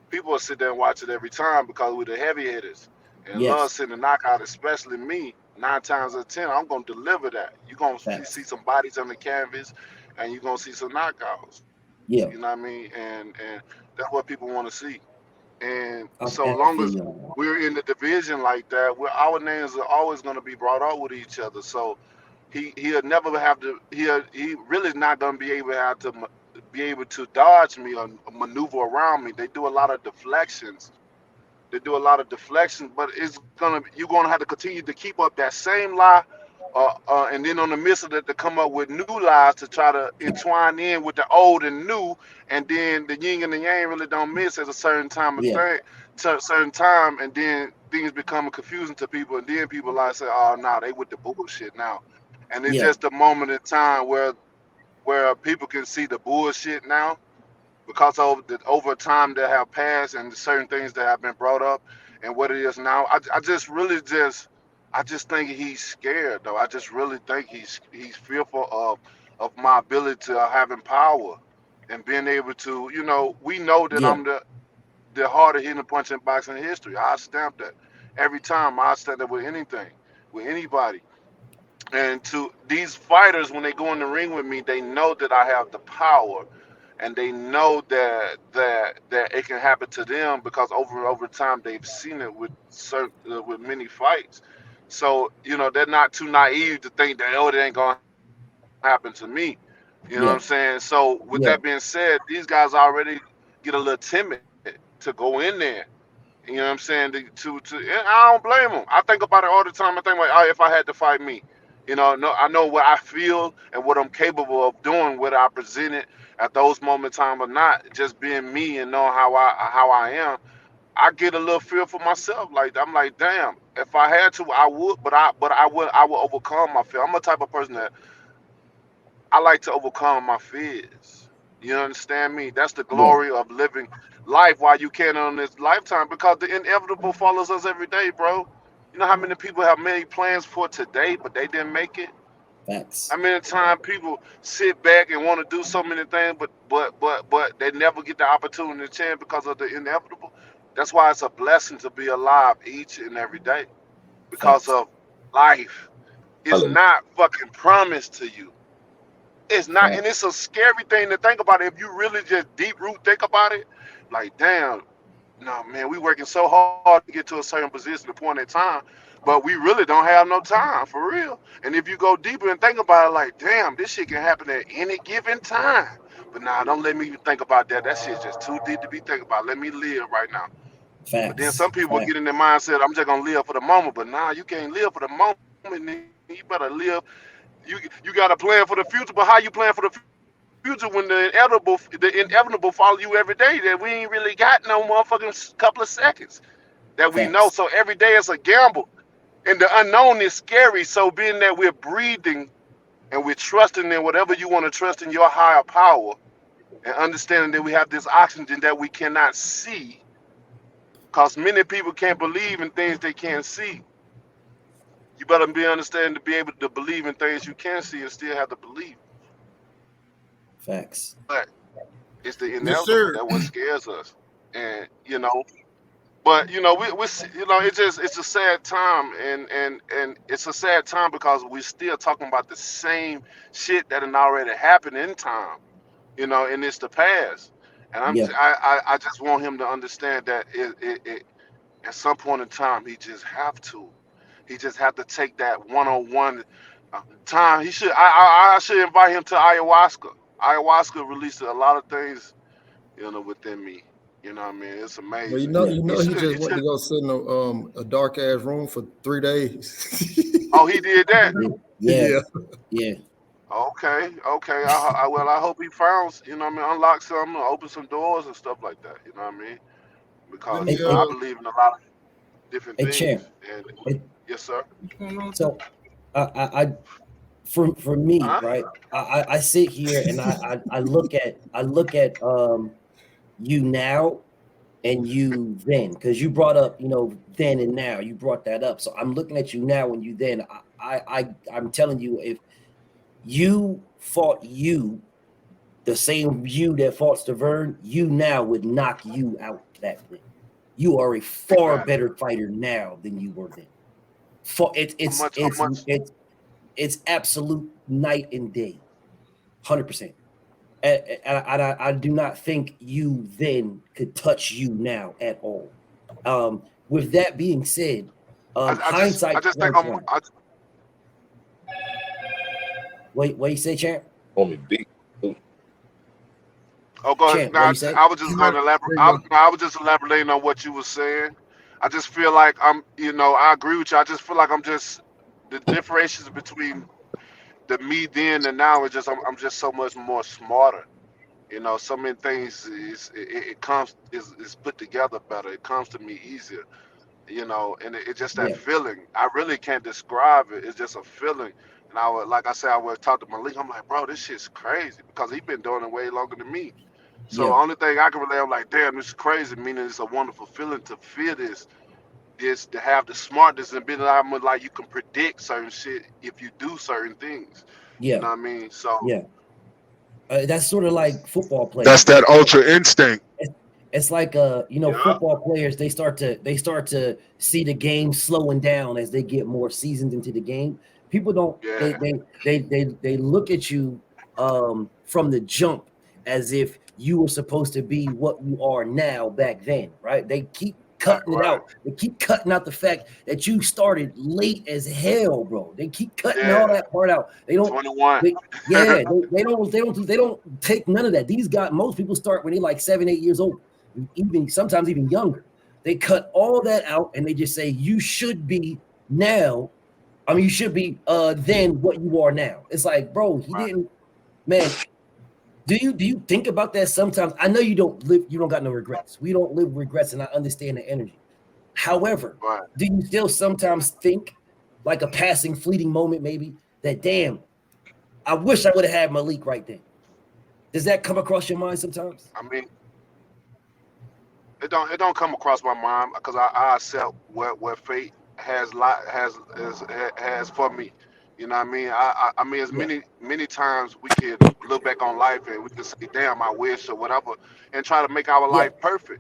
people will sit there and watch it every time because we're the heavy hitters and love Yes. seeing the knockout, especially me. 9 times out of 10, I'm gonna deliver that. You're gonna see Facts. some bodies on the canvas, and you're gonna see some knockouts. You know Yeah. what I mean? And that's what people want to see. And so I long feel as you on that. we're in the division like that, our names are always going to be brought up with each other. So he'll never have to. He really not going to be able to be able to dodge me or maneuver around me. They do a lot of deflections. They do a lot of deflections, but you're gonna have to continue to keep up that same lie, and then on the midst of that to come up with new lies to try to entwine in with the old and new, and then the yin and the yang really don't miss at a certain time of Yeah. thing, certain time, and then things become confusing to people, and then people like say, oh no, they with the bullshit now, and it's Yeah. just a moment in time where people can see the bullshit now because of the over time that have passed and certain things that have been brought up and what it is now. I just really I just think he's scared though. I just really think he's fearful of my ability to having power and being able to, we know that Yeah. I'm the hardest hitting punch in boxing history. I stamp that every time. I stamp that with anything, with anybody. And to these fighters, when they go in the ring with me, they know that I have the power, and they know that it can happen to them because over time they've seen it with with many fights. So they're not too naive to think that it ain't gonna happen to me. You know what I'm saying? Yeah. So with that being Yeah. said, these guys already get a little timid to go in there. You know what I'm saying? And I don't blame them. I think about it all the time. I think like, oh, if I had to fight me, no, I know what I feel and what I'm capable of doing, whether I present it at those moments in time or not. Just being me and knowing how I am, I get a little fear for myself. Like I'm like, damn, if I had to, I would, I would overcome my fear. I'm a type of person that I like to overcome my fears. You understand me? That's the Yeah. glory of living life while you can on this lifetime because the inevitable follows us every day, bro. You know how many people have many plans for today, but they didn't make it? Facts. How many times people sit back and want to do so many things, but they never get the opportunity to chance because of the inevitable? That's why it's a blessing to be alive each and every day because Facts. of life. is not fucking promised to you. It's not, and it's a scary thing to think about. If you really just deep root think about it, like damn, no man, we working so hard to get to a certain position, a point in time, but we really don't have no time for real. And if you go deeper and think about it, like damn, this shit can happen at any given time. But nah, don't let me even think about that. That shit's just too deep to be thinking about. Let me live right now. But then some people get in their mindset, I'm just gonna live for the moment. But nah, you can't live for the moment. You better live. You got to plan for the future. But how you plan for the future when the inevitable follow you every day? That we ain't really got no motherfucking couple of seconds that we know. So every day is a gamble, and the unknown is scary. So being that we're breathing and we're trusting in whatever you want to trust in your higher power, and understanding that we have this oxygen that we cannot see. Because many people can't believe in things they can't see. You better be understanding to be able to believe in things you can see and still have to believe. Facts. But it's the Yes, inevitable sir. that what scares us. And but we it's a sad time, and it's a sad time because we're still talking about the same shit that had already happened in time, and it's the past. And I just want him to understand that it at some point in time he just have to take that one-on-one time. He should I should invite him to ayahuasca. Ayahuasca released a lot of things, within me. You know what I mean? It's Well, amazing. he just went to go sit in a dark ass room for 3 days. Oh, he did that. Yeah. Okay. I hope he found, unlock something, or open some doors and stuff like that. You know what I mean? Because I believe in a lot of different things. Champ. And yes, sir. So, I for me, right? I sit here and I look at you now and you then, because you brought up then and now. You brought that up, so I'm looking at you now and you then. I'm telling you, if you fought the same you that fought Stavern, you now would knock you out that then. You are a far better fighter now than you were then. It's absolute night and day, 100%. And I do not think you then could touch you now at all. With that being said, hindsight. I just think I'm. Wait, what you say, champ? On me beat. Oh, go ahead. Champ, I was just going to elaborate. I was just elaborating on what you were saying. I just feel like I agree with you. I just feel like I'm just the differentiations between the me then and now is just I'm just so much more smarter. So many things is put together better. It comes to me easier. And it's just that feeling. I really can't describe it. It's just a feeling. And I would talk to Malik. I'm like, bro, this shit's crazy because he's been doing it way longer than me. So the only thing I can relate, I'm like, damn, this is crazy. Meaning it's a wonderful feeling to feel this to have the smartness and be like you can predict certain shit if you do certain things. Yeah. You know what I mean? So that's sort of like football players. That's that ultra instinct. It's like football players. They start to see the game slowing down as they get more seasoned into the game. People don't. They look at you from the jump as if you were supposed to be what you are now back then, right? They keep cutting it out. They keep cutting out the fact that you started late as hell, bro. They keep cutting all that part out. They don't. 21. They don't take none of that. Most people start when they're like 7, 8 years old, sometimes even younger. They cut all that out and they just say you should be now. I mean, you should be then what you are now. It's like, bro, he didn't, man. Do you think about that sometimes? I know you don't got no regrets. We don't live regrets, and I understand the energy. However, do you still sometimes think, like a passing, fleeting moment, maybe, that damn, I wish I would have had Malik right then? Does that come across your mind sometimes? I mean, it don't come across my mind because I accept what fate has for me. You know what I mean? I mean, as many times we can look back on life and we can say, damn, I wish or whatever, and try to make our life perfect.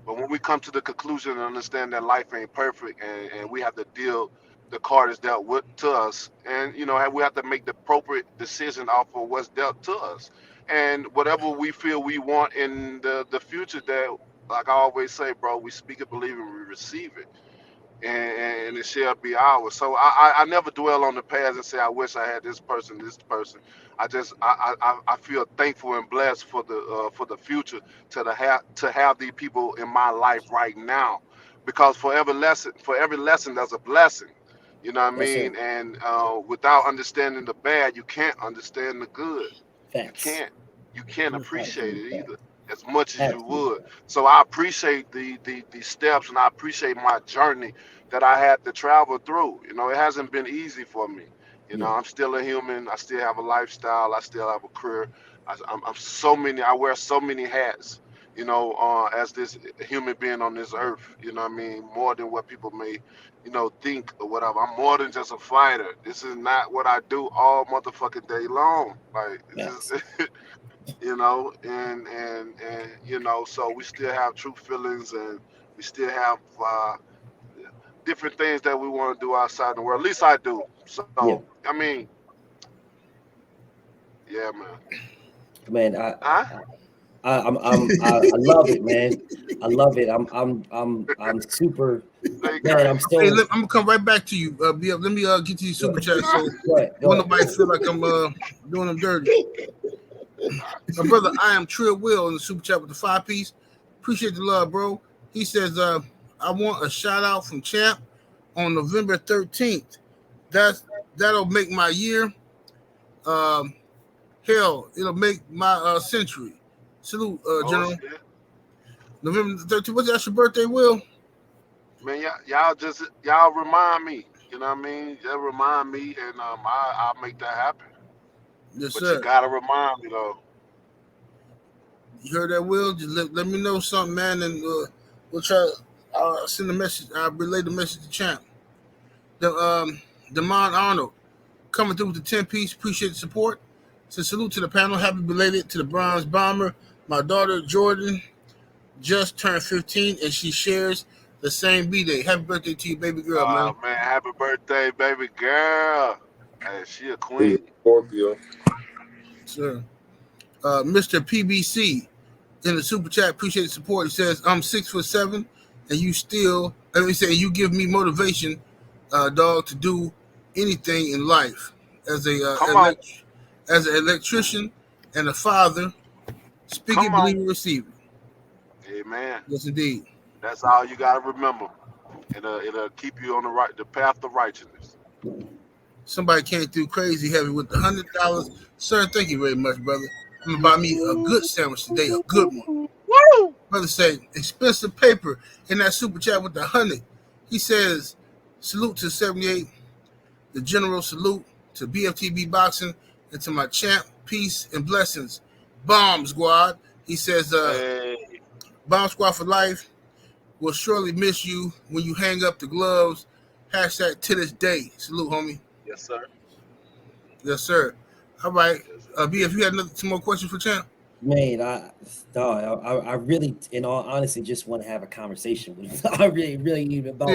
But when we come to the conclusion and understand that life ain't perfect and we have to deal the card is dealt with to us, and we have to make the appropriate decision off of what's dealt to us, and whatever we feel we want in the future. That, like I always say, bro, we speak it, believe it, we receive it, and it shall be ours. So I never dwell on the past and say I wish I had this person, this person. I just I feel thankful and blessed for the future to have these people in my life right now, because for every lesson there's a blessing. You know what I Yes, sir. mean? And without understanding the bad, you can't understand the good. You Facts. can't you can't appreciate Absolute it fact. either as much as you Absolute would. fact. So I appreciate the steps, and I appreciate my journey that I had to travel through. It hasn't been easy for me. Yeah. I'm still a human. I still have a lifestyle. I still have a career. I'm so many. I wear so many hats. As this human being on this earth. You know what I mean? More than what people may, think or whatever. I'm more than just a fighter. This is not what I do all motherfucking day long. Like, Facts. and so we still have true feelings, and we still have different things that we want to do outside the world. At least I do. So Yeah. I mean, yeah, man. Man, Huh? I love it, man. I love it. I'm super, Hey, man. Kurt. I'm Hey, so. I'm gonna come right back to you. BF. Let me get to your super chat so Go ahead. Go won't ahead. nobody feel like I'm doing them dirty. My brother, I am Trill Will in the super chat with the 5-piece. Appreciate the love, bro. He says, I want a shout out from Champ on November 13th. That'll make my year. Um, Hell, it'll make my century. Salute, Oh General. shit, November 13th. What's that? Your birthday, Will? man. Y'all remind me. You know what I mean? Just remind me, and I'll make that happen. Yes, But you sir. gotta remind me though. You heard that, Will? Just let me know something, man, and we'll try. I'll send a message. I'll relay the message to Champ. Damon Arnold coming through with the 10-piece. Appreciate the support. So salute to the panel. Happy belated to the Bronze Bomber. My daughter Jordan just turned 15, and she shares the same B-day. Happy birthday to you, baby girl, man. Man, happy birthday, baby girl. Hey, she a Hey, queen. Scorpio. Sure. Mr. PBC in the super chat, appreciate the support. He says, I'm 6'7", and you still, let me say, you give me motivation, dog, to do anything in life. As a Come on, as an electrician and a father, speak it, come on. believe it, receive it. Amen. Yes, indeed. That's all you gotta remember. It'll keep you on the path of righteousness. Somebody came through crazy heavy with the $100. Sir, thank you very much, brother. I'm gonna buy me a good sandwich today, a good one. Brother say expensive paper in that super chat with the 100. He says, salute to 78, the general salute to BFTB boxing, and to my champ, peace and blessings. Bomb squad. He says, Hey, Bomb squad for life. Will surely miss you when you hang up the gloves. Hashtag to this day. Salute, homie. yes, sir. Yes, sir. All right. Yes, sir. BF, you had some more questions for champ? Man, I really, in all honesty, just want to have a conversation with you. I really even about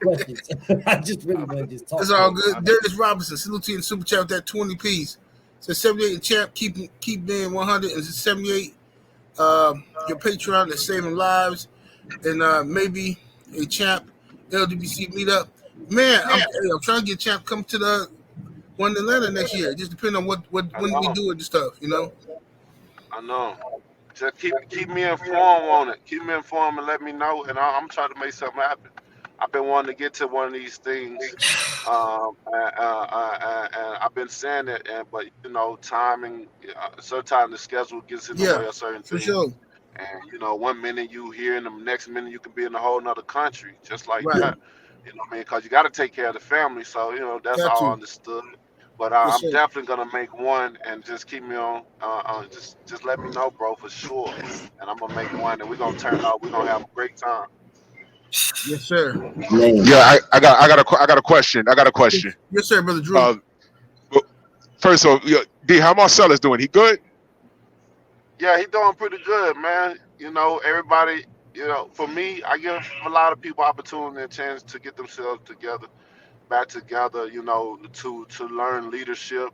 questions. I just really want to just talk. It's all good. Darius Robinson, salute to you in super chat with that 20-piece. So 78 and champ, keep being 100 and 78. Your Patreon is saving lives, and maybe a champ LDBC meetup. Man, I'm trying to get champ come to the one in Atlanta next year. Just depending on when we do it and stuff, you know. I know. Just keep me informed on it. Keep me informed and let me know, and I'm trying to make something happen. I've been wanting to get to one of these things, and I've been saying it, but timing. Sometimes the schedule gets in the way of certain For things. sure. And 1 minute you here, and the next minute you can be in a whole nother country, just like Right. that. You know what I mean? Because you got to take care of the family. So that's Got all to. understood. But Yes, I'm sir. definitely gonna make one, and just keep me on. Just let me know, bro, for sure. And I'm gonna make one, and we're gonna turn out. We're gonna have a great time. Yes, sir. Man, Yeah, I got a question. I got a question. Yes, sir, brother Drew. Well, first of all, D, how Marcellus doing? He good? Yeah, he doing pretty good, man. Everybody. For me, I give a lot of people opportunity and chance to get themselves together. back together, you know, to learn leadership.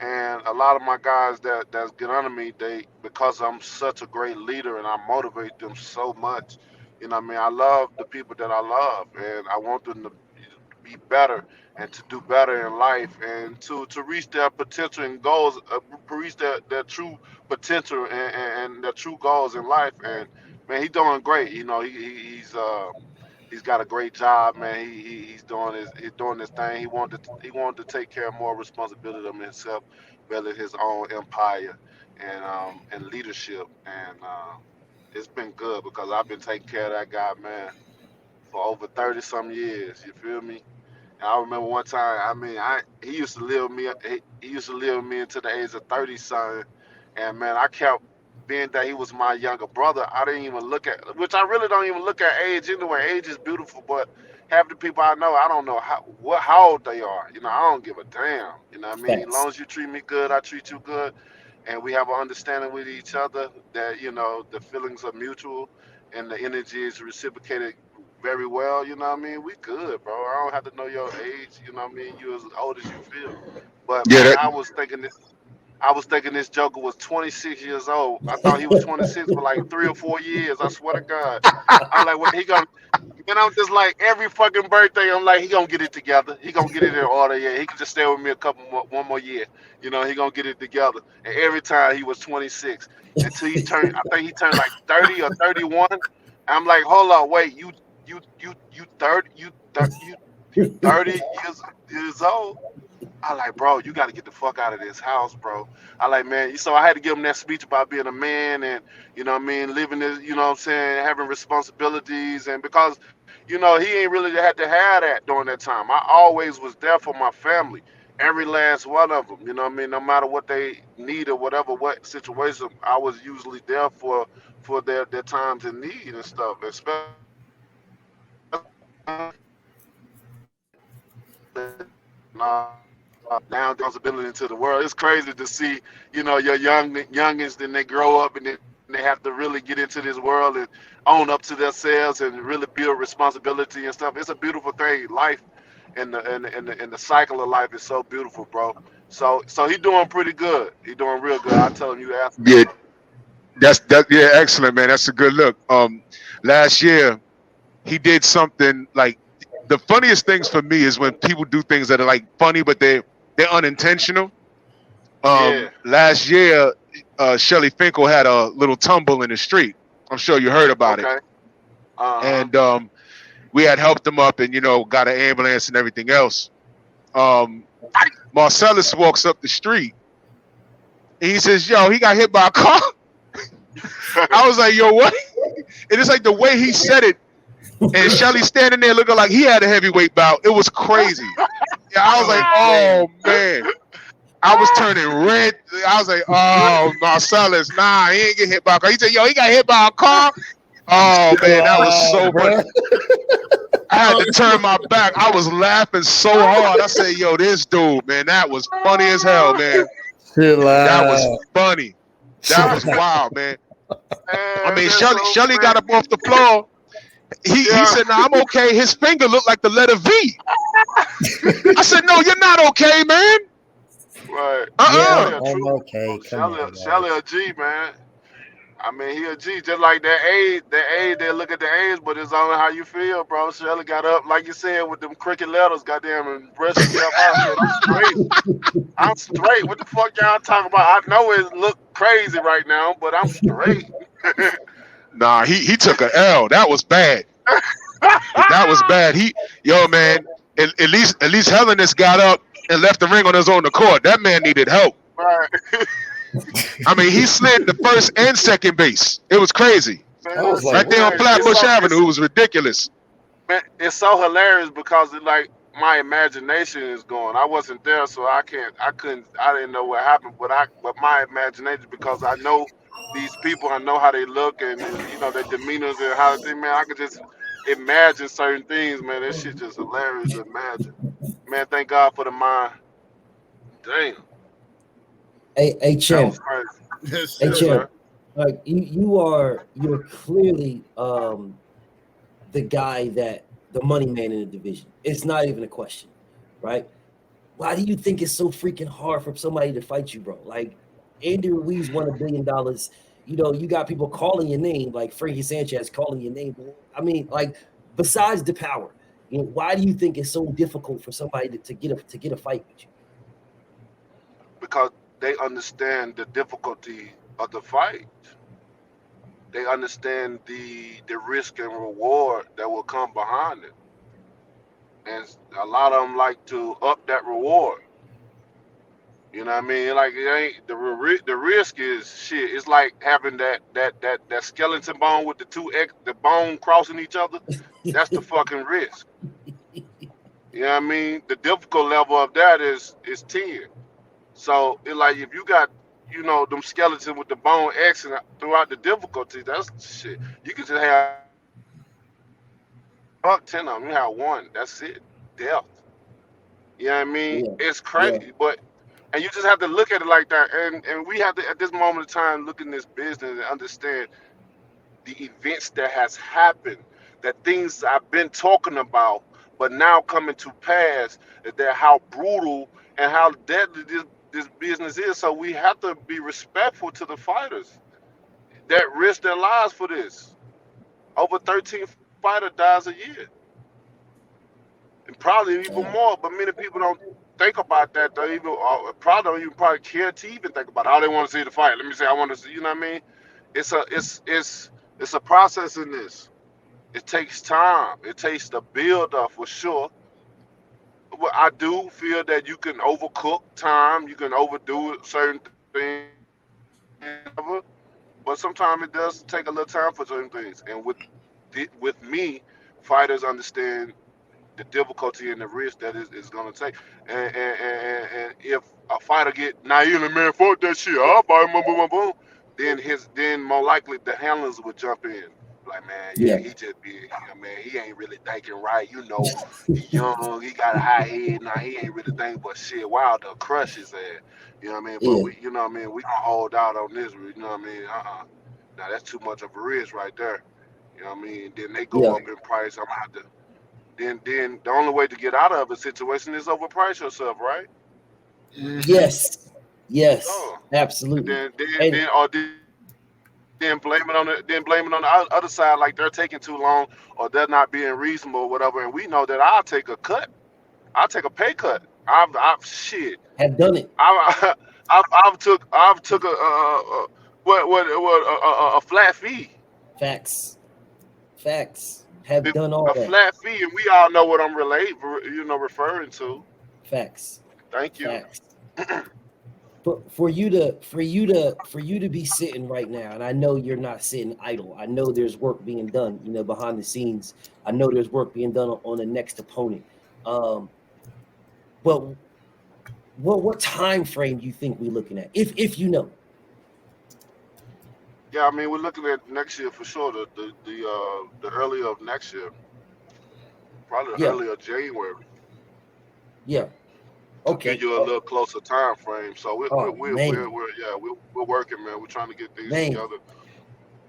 And a lot of my guys that's get under me, they because I'm such a great leader and I motivate them so much. You know what I mean? I love the people that I love, and I want them to be better and to do better in life and to reach their potential and goals, reach their true potential and their true goals in life. And man, he's doing great. You know, he's got a great job, man. He's doing his thing. He wanted to take care of more responsibility of himself, building his own empire and leadership. And it's been good because I've been taking care of that guy, man, for over 30 some years. You feel me? And I remember one time. I mean, he used to live with me. He used to live with me until the age of 30, son. And man, I kept being that he was my younger brother. I didn't even look at, which I really don't even look at age anyway. Age is beautiful, but half the people I know, I don't know how old they are. You know, I don't give a damn. You know what I mean? As long as you treat me good, I treat you good, and we have an understanding with each other that you know the feelings are mutual and the energy is reciprocated very well. You know what I mean? We good, bro. I don't have to know your age. You know what I mean? You as old as you feel. But Yeah, man, that, I was thinking this Joker was 26 years old. I thought he was 26 for like 3 or 4 years. I swear to God. I'm like, what he gonna? And I'm just like, every fucking birthday, I'm like, he gonna get it together. He gonna get it in order. Yeah, he can just stay with me one more year. You know, he gonna get it together. And every time he was 26 until he turned. I think he turned like 30 or 31. I'm like, hold on, wait, you 30 you 30 years old. I like, bro, you got to get the fuck out of this house, bro. I like, man. So I had to give him that speech about being a man and, you know what I mean, living this, you know what I'm saying, having responsibilities. And because, you know, he ain't really had to have that during that time. I always was there for my family, every last one of them. You know what I mean? No matter what they need or whatever, what situation, I was usually there for their times in need and stuff, especially now responsibility into the world. It's crazy to see, you know, your youngins, then they grow up and then they have to really get into this world and own up to themselves and really build responsibility and stuff. It's a beautiful thing. Life and the cycle of life is so beautiful, bro. So he doing pretty good. He doing real good. I tell him you ask him. yeah, yeah, excellent, man. That's a good look. Last year he did something like the funniest things for me is when people do things that are like funny, but they're unintentional. Yeah. Last year, Shelly Finkel had a little tumble in the street. I'm sure you heard about it. Okay. Uh huh. And we had helped him up and, you know, got an ambulance and everything else. Um, Marcellus walks up the street and he says, yo, he got hit by a car. I was like, yo, what? And it's like the way he said it. And Shelly standing there looking like he had a heavyweight bout. It was crazy. Yeah, I was like, oh, man. I was turning red. I was like, oh, Marcellus, nah, he ain't get hit by a car. He said, yo, he got hit by a car. Oh, man, that was so funny. I had to turn my back. I was laughing so hard. I said, yo, this dude, man, that was funny as hell, man. That was funny. That was wild, man. I mean, Shelly got up off the floor. He said, "No, I'm okay." His finger looked like the letter V. I said, "No, you're not okay, man." Right. Yeah, I'm okay. Come on, Shelly a G, man. I mean, he a G, just like that age, they look at the age, but it's only how you feel, bro. Shelly got up, like you said, with them cricket letters, goddamn, and brushed himself out. Said, I'm straight. I'm straight. What the fuck y'all talking about? I know it look crazy right now, but I'm straight. Nah, he took a L. That was bad. That was bad. Yo, man. At least Hellenist got up and left the ring on his own accord. That man needed help. Right. I mean, he slid the first and second base. It was crazy. I was like, Right there on Flatbush Avenue. It was ridiculous. Man, it's so hilarious because it like my imagination is going. I wasn't there, so I didn't know what happened, but my imagination, because I know these people, I know how they look and you know their demeanors and how they, man, I could just imagine certain things, man. That shit just hilarious to imagine. Man, thank God for the mind. Damn. Hey, That Champ. was crazy. Yes, Hey, Yes, sir. Champ. sir. Like you're clearly the guy that the money man in the division. It's not even a question. right? Why do you think it's so freaking hard for somebody to fight you, bro? Like Andy Ruiz won $1 billion. You know, you got people calling your name, like Frankie Sanchez calling your name. I mean, like besides the power, you know, why do you think it's so difficult for somebody to get a fight with you? Because they understand the difficulty of the fight. They understand the risk and reward that will come behind it, and a lot of them like to up that reward. You know what I mean? Like it ain't the risk is shit. It's like having that skeleton bone with the bone crossing each other. That's the fucking risk. You know what I mean? The difficult level of that is 10. So it like if you got them skeleton with the bone X and throughout the difficulty, that's shit. You can just have 10 of them. You have one. That's it. Death. You know what I mean? Yeah, It's yeah, crazy, but and you just have to look at it like that. And we have to at this moment of time look in this business and understand the events that has happened, that things I've been talking about, but now coming to pass, that how brutal and how deadly this business is. So we have to be respectful to the fighters that risk their lives for this. Over 13 fighter dies a year, and probably even more. But many people don't think about that. They even probably don't even probably care to even think about it. All they want to see the fight. Let me say, I want to see. You know what I mean? It's a process in this. It takes time. It takes the build up for sure. But I do feel that you can overcook time. You can overdo certain things. But sometimes it does take a little time for certain things. And with me, fighters understand the difficulty and the risk that is going to take. And if a fighter get naive and man, fuck that shit, I'll buy him, boom, boom, boom, then more likely the handlers would jump in. Like, man, yeah, yeah, he just be, man, he ain't really thinking right. He young, he got a high head. Now he ain't really thinking, but shit, Wilder crush his ass. You know what I mean? But yeah, we, we gonna hold out on this. You know what I mean? Now that's too much of a risk right there. You know what I mean? Then they go yeah. up in price. I'm gonna have to. Then the only way to get out of a situation is overprice yourself, right? Yes, yes, So absolutely. then then And then or then blame it on the other side, like they're taking too long or they're not being reasonable or whatever. And we know that I'll take a cut. I'll take a pay cut. I've shit. have done it. I I've took a flat fee. Facts, facts. Have done all A that. flat fee, and we all know what I'm referring to. Facts, Thank you. facts. But for you to be sitting right now, and I know you're not sitting idle. I know there's work being done, behind the scenes. I know there's work being done on the next opponent. But what time frame do you think we're looking at? If you know. Yeah, I mean we're looking at next year for sure. The earlier of next year, probably the Yeah, earlier of January, yeah. to give Okay. you a Oh, little closer time frame. So oh man, we're working, man. We're trying to get things man, together.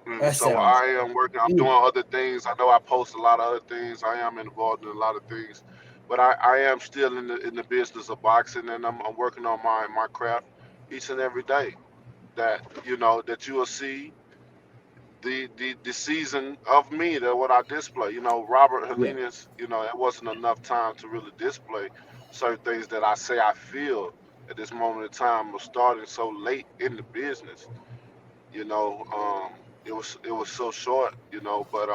And that so sounds I am working. I'm doing good. other things. I know I post a lot of other things. I am involved in a lot of things, but I am still in the business of boxing, and I'm working on my craft each and every day. That you will see the season of me, that what I display. Robert Yeah, Hellenius, it wasn't enough time to really display certain things that I say I feel at this moment in time of starting so late in the business. You know, it was so short, but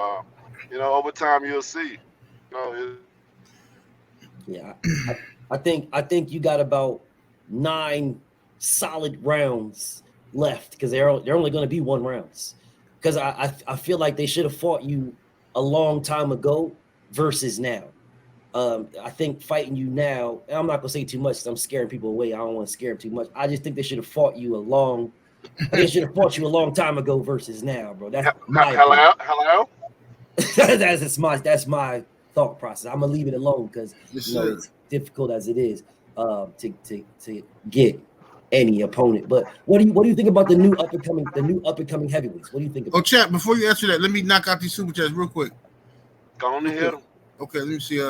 over time you'll see. You know, it, yeah. I think you got about 9 solid rounds left because they're only going to be 1 rounds. Because I feel like they should have fought you a long time ago versus now. I think fighting you now, and I'm not gonna say too much because I'm scaring people away. I don't want to scare them too much. I just think they should have fought you they should have fought you a long time ago versus now, bro. That's my opinion. hello. that's my thought process. I'm gonna leave it alone because Yes, sir. it's difficult as it is to get any opponent. But what do you think about the new up and coming heavyweights? What do you think Oh, about? chat. Before you answer that, let me knock out these super chats real quick. Go on and hit him. Okay, let me see.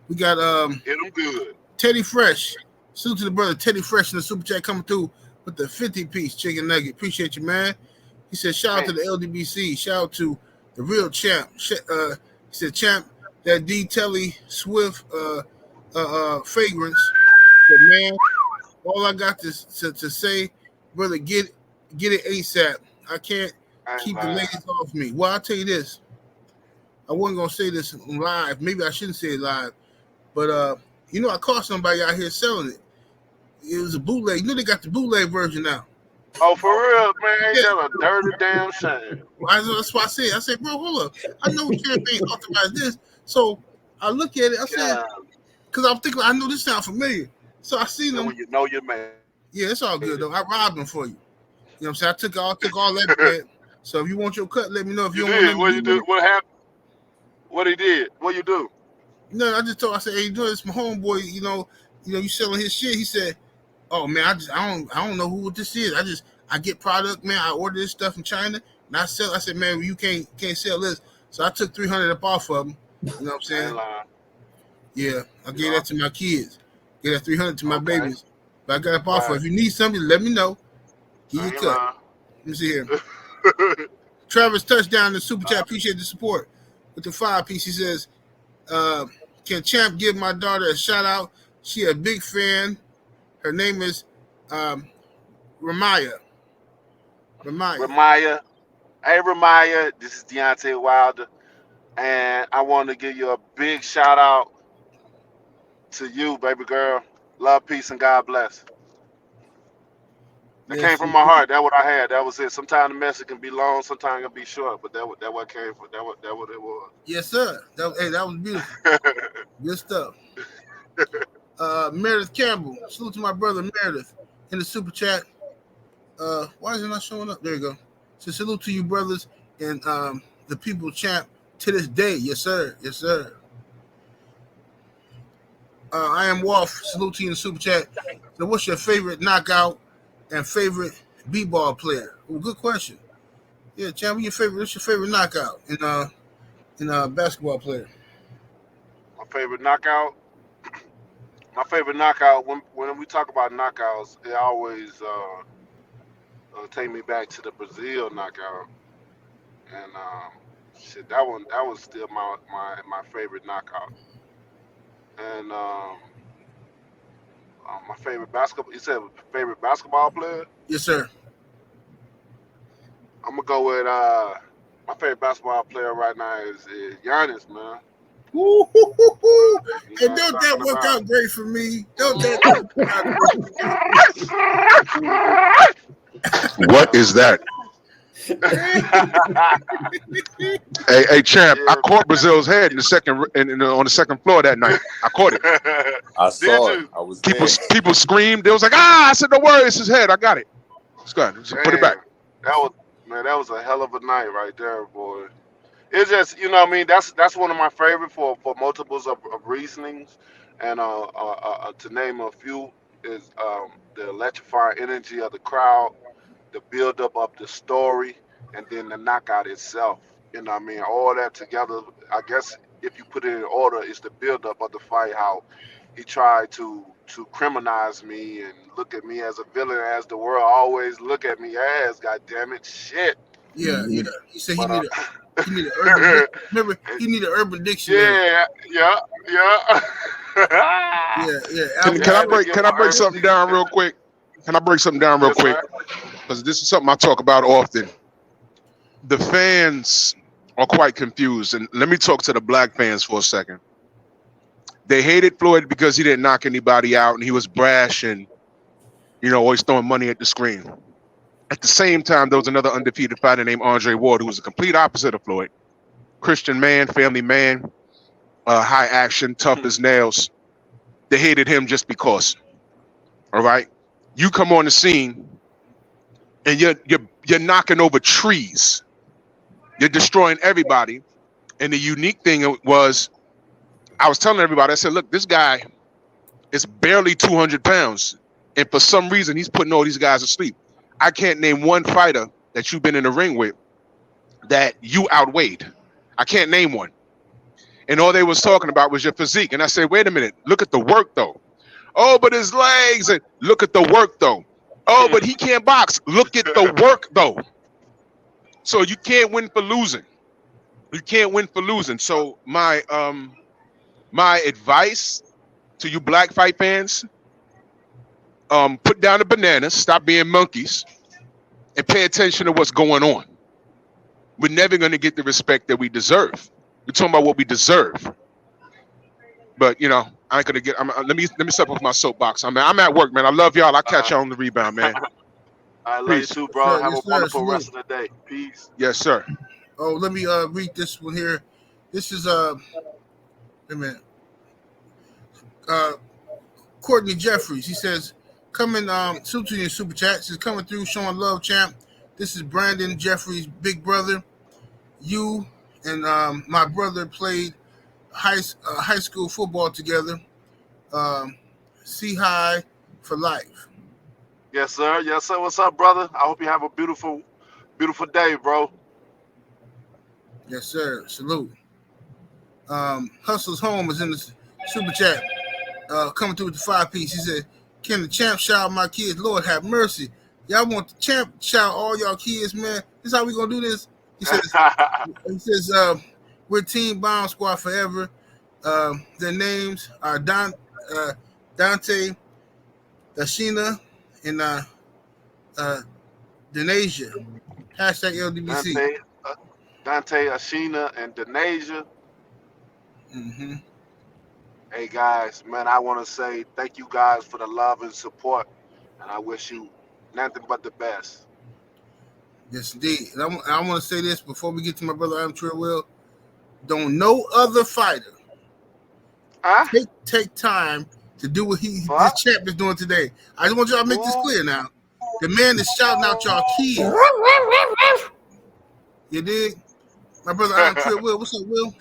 We got Hit them good. Teddy Fresh. Salute to the brother Teddy Fresh in the super chat coming through with the 50-piece chicken nugget. Appreciate you, man. He said, shout out to the LDBC. Shout out to the real champ. He said, champ, that D Telly Swift fragrance. But man, all I got to say, brother, get it ASAP. I can't keep the ladies off me. Well, I'll tell you this. I wasn't gonna say this live. Maybe I shouldn't say it live. But I caught somebody out here selling it. It was a bootleg. They got the bootleg version now. Oh, for real, man? Ain't that a dirty damn shame? That's why I said, bro, hold up. I know champagne talked about this. So I look at it. I said, because I'm thinking, I know this sounds familiar. So I seen them. When you know your man. Yeah, it's all good though. I robbed them for you. You know what I'm saying? I took all that bread. So if you want your cut, let me know. If you don't want what you do? What happened? What he did? What you do? No, I just told. I said, hey, it's my homeboy. You selling his shit. He said, oh man, I don't know who this is. I get product, man. I order this stuff from China and I sell. I said, man, you can't sell this. So I took $300 up off of him. You know what I'm saying? Yeah, I gave that to my kids. Gave that $300 to my babies. But I got up off of. If you need something, let me know. Give you a cut. Let me see here. Travis Touchdown in the super chat. Appreciate the support. With the 5-piece, he says, can Champ give my daughter a shout out? She a big fan. Her name is Ramaya. Ramaya. Hey, Ramaya. This is Deontay Wilder. And I want to give you a big shout out to you, baby girl. Love, peace, and God bless. That came from my heart. That's what I had. That was it. Sometimes the message can be long, sometimes it can be short, but that what came from. That what it was. Yes, sir. That was beautiful. Good stuff. Meredith Campbell. Salute to my brother Meredith in the super chat. Why is it not showing up? There you go. So salute to you, brothers, and the people champ to this day. Yes, sir. Yes, sir. I am Wolf. Salute to you in the super chat. So what's your favorite knockout and favorite b-ball player? Well, good question. Yeah, champ, what's your favorite knockout in basketball player? My favorite knockout. My favorite knockout. When we talk about knockouts, it always take me back to the Brazil knockout, and that was still my favorite knockout. And my favorite basketball. You said favorite basketball player? Yes, sir. I'm gonna go with my favorite basketball player right now is Giannis, man. And don't that work out great for me? Don't that What is that? hey, champ! I caught Brazil's head in the second, on the second floor that night. I caught it. I saw it. I was people screamed. They was like, "Ah!" I said, "Don't worry, it's his head. I got it. It's good. Put it back." That was a hell of a night right there, boy. It's just, what I mean, that's one of my favorite for multiples of reasonings, and to name a few is the electrifying energy of the crowd, the build up of the story, and then the knockout itself. You know what I mean? All that together, I guess if you put it in order, is the build up of the fight, how he tried to criminalize me and look at me as a villain, as the world always look at me as, god damn it, shit. Yeah. He said he need an urban. Remember, he need an urban dictionary. Yeah. Can I break something down real quick? Because this is something I talk about often. The fans are quite confused, and let me talk to the black fans for a second. They hated Floyd because he didn't knock anybody out, and he was brash and, always throwing money at the screen. At the same time, there was another undefeated fighter named Andre Ward, who was the complete opposite of Floyd. Christian man, family man, high action, tough as nails. They hated him just because. All right? You come on the scene, and you're knocking over trees. You're destroying everybody. And the unique thing was, I was telling everybody, I said, look, this guy is barely 200 pounds. And for some reason, he's putting all these guys to sleep. I can't name one fighter that you've been in the ring with that you outweighed. I can't name one. and all they was talking about was your physique. And I said, wait a minute, look at the work though. Oh, but his legs. And look at the work though. Oh, but he can't box. Look at the work though. So you can't win for losing. You can't win for losing. So my advice to you black fight fans, put down the bananas, stop being monkeys, and pay attention to what's going on. We're never going to get the respect that we deserve. We're talking about what we deserve. But you know, I ain't gonna get. Let me step off my soapbox. I'm at work, man. I love y'all. I'll catch y'all on the rebound, man. I love you Peace. too, bro. Yes, Have yes, a sir. wonderful Salute. rest of the day. Peace. Yes, sir. Oh, let me read this one here. This is wait a minute. Courtney Jeffries. He says, coming salute to your super chats. Is coming through, showing love, champ. This is Brandon Jeffries' big brother. You and my brother played high school football together. See high for life. Yes, sir. Yes, sir. What's up, brother? I hope you have a beautiful, beautiful day, bro. Yes, sir. Salute. Hustle's Home is in the super chat. Coming through with the 5-piece. He said, can the champ shout my kids? Lord have mercy. Y'all want the champ shout all y'all kids, man. This how we gonna do this? He says, we're Team Bombsquad forever. Their names are Deontay, Ashina, and Denasia. Hashtag ldbc. Dante, Ashina, and Denasia. Mm-hmm. Hey, guys, man, I want to say thank you guys for the love and support, and I wish you nothing but the best. Yes, indeed. And I want to say this before we get to my brother Adam Will. Don't no other fighter take time to do what this champ is doing today. I just want y'all to make this clear now. The man is shouting out y'all kids. You dig? My brother Adam Will. What's up, Will?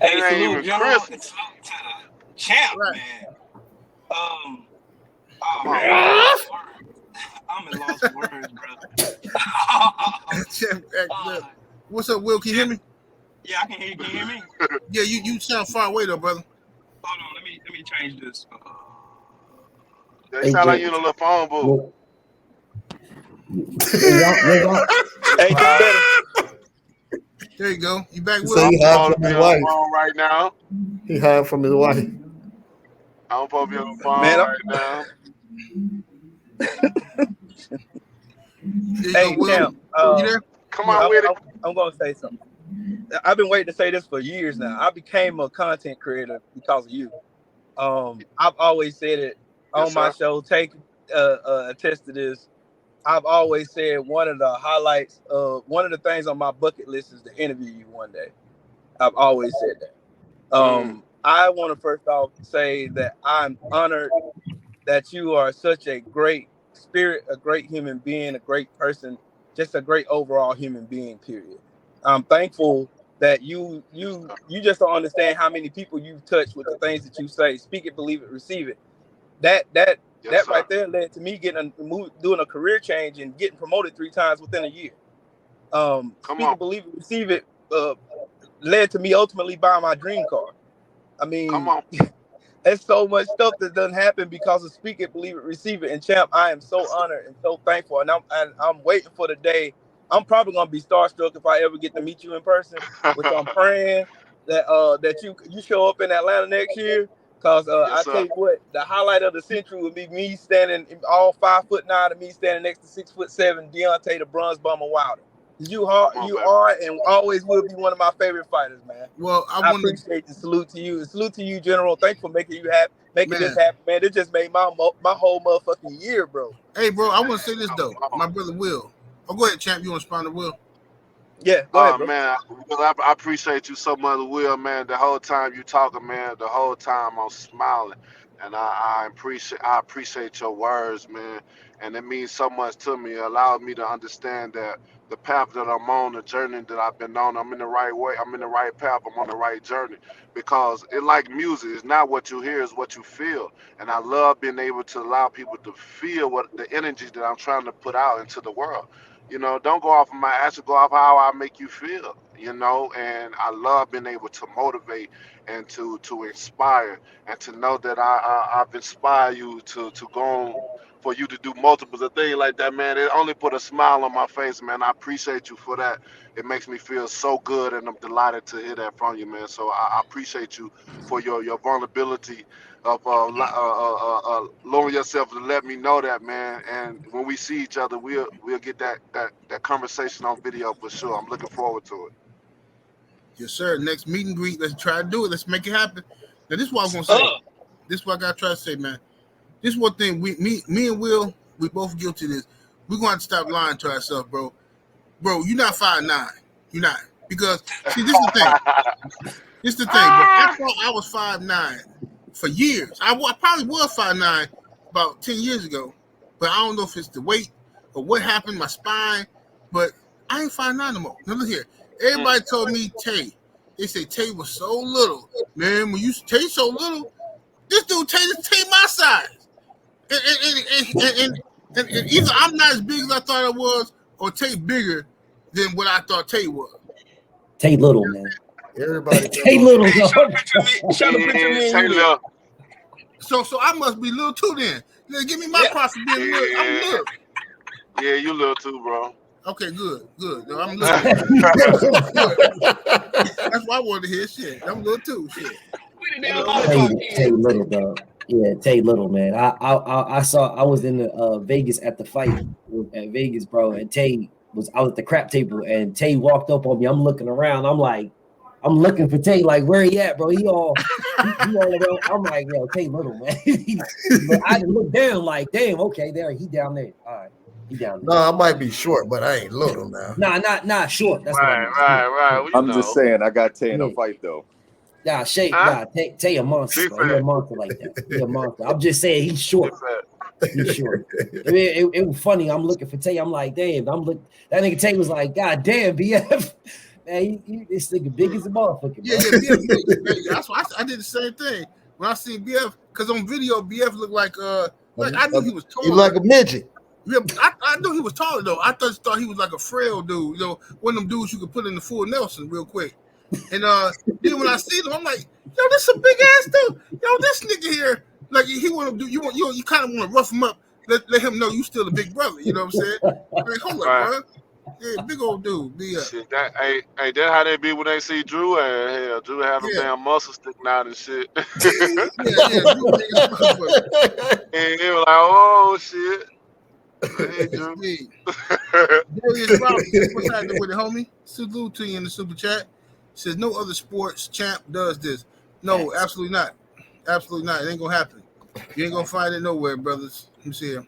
Hey, salute, y'all. And salute to the champ, right. Man. I'm in lost words, brother. What's up, Will? Can you hear me? Yeah, I can hear you. Can you hear me? Yeah, you sound far away though, brother. Hold on, let me change this. They sound like you in a little phone booth. Hey, better. There you go. You back with so he hide from his wife right now. He hide from his wife. I'm supposed to be on the phone right now. Hey, champ. You there? Come on with it. I'm going to say something. I've been waiting to say this for years now. I became a content creator because of you. I've always said it on my show. Take attest to this. I've always said one of the highlights of one of the things on my bucket list is to interview you one day. I've always said that. I want to first off say that I'm honored that you are such a great spirit, a great human being, a great person, just a great overall human being, period. I'm thankful that you just don't understand how many people you've touched with the things that you say. Speak it, believe it, receive it. That right there led to me doing a career change and getting promoted 3 times within a year. Speak it, believe it, receive it led to me ultimately buying my dream car. I mean, there's so much stuff that doesn't happen because of speak it, believe it, receive it. And champ, I am so honored and so thankful. And I'm waiting for the day. I'm probably gonna be starstruck if I ever get to meet you in person, which I'm praying that you show up in Atlanta next year. Cause I tell you what, the highlight of the century would be me standing all 5'9" and me standing next to 6'7" Deontay the Bronze Bomber Wilder. You are and always will be one of my favorite fighters, man. Well, I appreciate the salute to you. And salute to you, General. Thanks for making this happen, man. It just made my whole motherfucking year, bro. Hey, bro, I want to say this though. My brother Will. Oh, go ahead, champ. You want to respond to Will? Yeah, go ahead, bro. Man, I appreciate you so much, Will, man. The whole time you talking, man, the whole time I'm smiling. And I appreciate your words, man. And it means so much to me. It allowed me to understand that the path that I'm on, the journey that I've been on, I'm in the right way. I'm in the right path. I'm on the right journey. Because it like music, it's not what you hear, it's what you feel. And I love being able to allow people to feel what the energy that I'm trying to put out into the world. You know, don't go off of my actions, go off how I make you feel. You know, and I love being able to motivate and to inspire and to know that I've inspired you to go on for you to do multiples of things like that, man. It only put a smile on my face, man. I appreciate you for that. It makes me feel so good, and I'm delighted to hear that from you, man. So I appreciate you for your vulnerability of lowering yourself to let me know that, man. And when we see each other, we'll get that conversation on video for sure. I'm looking forward to it. Yes, sir. Next meet and greet. Let's try to do it. Let's make it happen. Now, this is what I'm gonna say. This is what I gotta try to say, man. This is one thing. Me and Will, we both guilty of this. We're gonna have to stop lying to ourselves, bro. Bro, you're not 5'9". You're not. Because see, this is the thing. This is the thing, bro. I thought I was 5'9" for years. I probably was 5'9" about 10 years ago, but I don't know if it's the weight or what happened, my spine. But I ain't 5'9" no more. Now look here. Everybody told me Tay. They say Tay was so little. Man, when you Tay so little, this dude Tay my size. And either I'm not as big as I thought I was, or Tay bigger than what I thought Tay was. Tay little, man. Everybody Tay little. Tay little. So I must be little too then. Give me my props for being little. I'm little. Yeah, you little too, bro. Okay, good. No, I'm little. That's why I wanted to hear shit. I'm little too. Shit. Tay little, dog. Yeah, Tay little, man. I saw. I was in the Vegas at the fight at Vegas, bro, and Tay was out at the crap table, and Tay walked up on me. I'm looking around. I'm looking for Tay, like, where he at, bro? He all around. I'm like, yo, Tay little, man. But I look down, like, damn, okay, there, he down there. All right, he down there. No, I might be short, but I ain't little now. Nah, short. That's right. Well, I'm just saying, I got Tay in a fight though. Nah, Tay a monster, bro. He a monster like that. He a monster. I'm just saying he's short. He's short. I mean, it was funny. I'm looking for Tay. I'm like, damn. That nigga Tay was like, God damn, BF. Man, this nigga big as a motherfucker. Yeah, BF. That's why I did the same thing when I seen BF. Because on video, BF looked like I knew he was tall. He like a midget. Yeah, I knew he was taller though. I thought he was like a frail dude. You know, one of them dudes you could put in the full Nelson real quick. And then when I see him, I'm like, yo, this a big ass dude. Yo, this nigga here, like he want to do. You kind of want to rough him up. Let him know you still a big brother. You know what I'm saying? Like, hold up, bro. Yeah, big old dude. Shit, that's how they be when they see Drew. Hell, Drew have them damn muscles sticking out and shit. yeah. And they were like, oh shit. Hey, Drew. What's happening with it, homie? Salute to you in the super chat. Says no other sports champ does this. No, absolutely not. Absolutely not. It ain't gonna happen. You ain't gonna find it nowhere, brothers. Let me see here.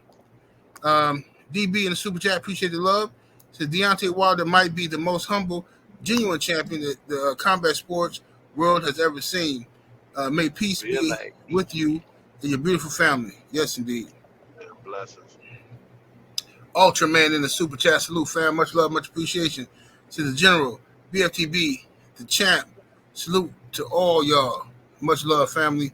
DB in the super chat, appreciate the love. Says Deontay Wilder might be the most humble, genuine champion that the combat sports world has ever seen. May peace be with you and your beautiful family. Yes, indeed. Blessings. Ultraman in the super chat, salute, fam. Much love, much appreciation. Says the general, BFTB, the champ. Salute to all y'all. Much love, family.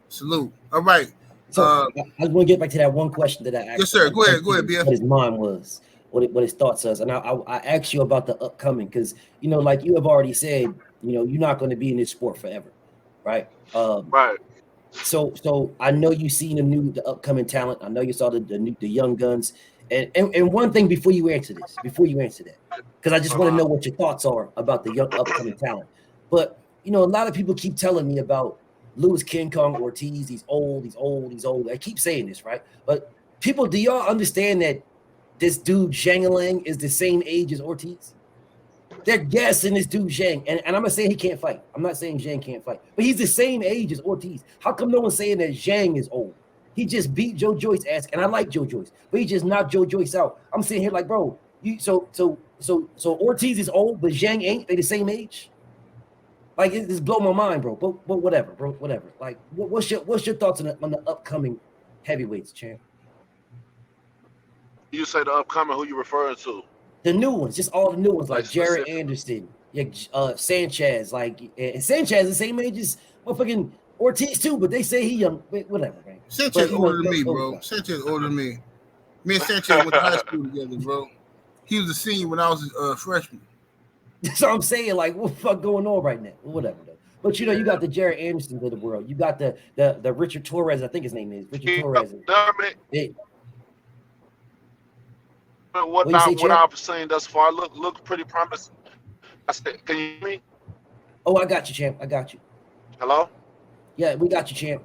Salute. All right. So I just want to get back to that one question that I asked. Yes, sir. Go ahead, BF. What his mind was, what his thoughts was, and I asked you about the upcoming because like you have already said, you're not going to be in this sport forever, right? Right. So I know you've seen the upcoming talent. I know you saw the young guns. And one thing before you answer that, because I just want to know what your thoughts are about the young upcoming talent. But a lot of people keep telling me about Louis King Kong Ortiz. He's old. I keep saying this, right? But people, do y'all understand that this dude Zhang Lang is the same age as Ortiz? They're guessing this dude Zhang, and I'm not saying he can't fight. I'm not saying Zhang can't fight, but he's the same age as Ortiz. How come no one's saying that Zhang is old? He just beat Joe Joyce ass, and I like Joe Joyce, but he just knocked Joe Joyce out. I'm sitting here like, bro, so Ortiz is old, but Zhang ain't. They the same age. Like it just blow my mind, bro. But whatever, bro. Whatever. Like, what's your thoughts on the upcoming heavyweights, champ? You say the upcoming? Who you referring to? The new ones, just all the new ones, like Jared Anderson, Sanchez, and Sanchez the same age as motherfucking Ortiz too, but they say he young. Whatever, man. Sanchez older than me, bro. Sanchez older than me. Me and Sanchez went to high school together, bro. he was a senior when I was a freshman. So I'm saying, like, what the fuck going on right now? Whatever though. But you know, you got the Jared Andersons of the world. You got the Richard Torres, I think his name is Richard Torres. What I've seen thus far look pretty promising. I said, can you hear me? Oh, I got you, champ. I got you. Hello? Yeah, we got you, champ.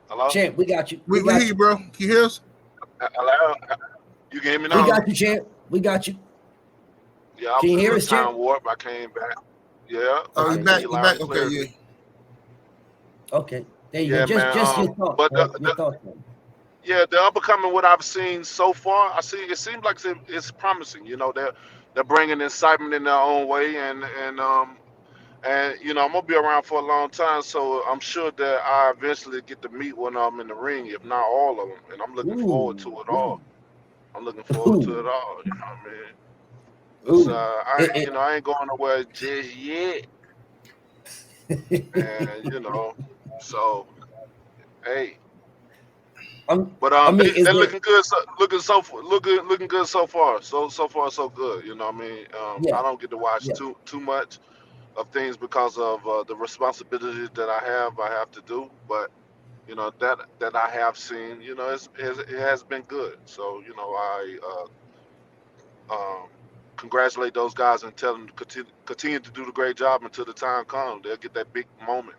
Hello? Champ, we got you. We hear you, bro. Can you hear us? Hello? You can hear me now? We got you, champ. We got you. Yeah, I was in a time warp. I came back. Yeah. Oh, you back? You back? Okay, yeah. Okay. There you go. Just your thoughts. But your thoughts. Yeah, the upcoming, what I've seen so far, it seems like it's promising. You know, they're bringing excitement in their own way, and you know, I'm gonna be around for a long time, so I'm sure that I eventually get to meet one of them in the ring, if not all of them, and I'm looking forward to it all. I'm looking forward to it all. You know what I mean? So I ain't going nowhere just yet, and you know, so hey. They're looking good. Looking good so far. So far so good. You know what I mean? I don't get to watch too much of things because of the responsibilities that I have to do. But you know that I have seen. You know, it has been good. So you know, I congratulate those guys and tell them to continue to do the great job until the time comes. They'll get that big moment.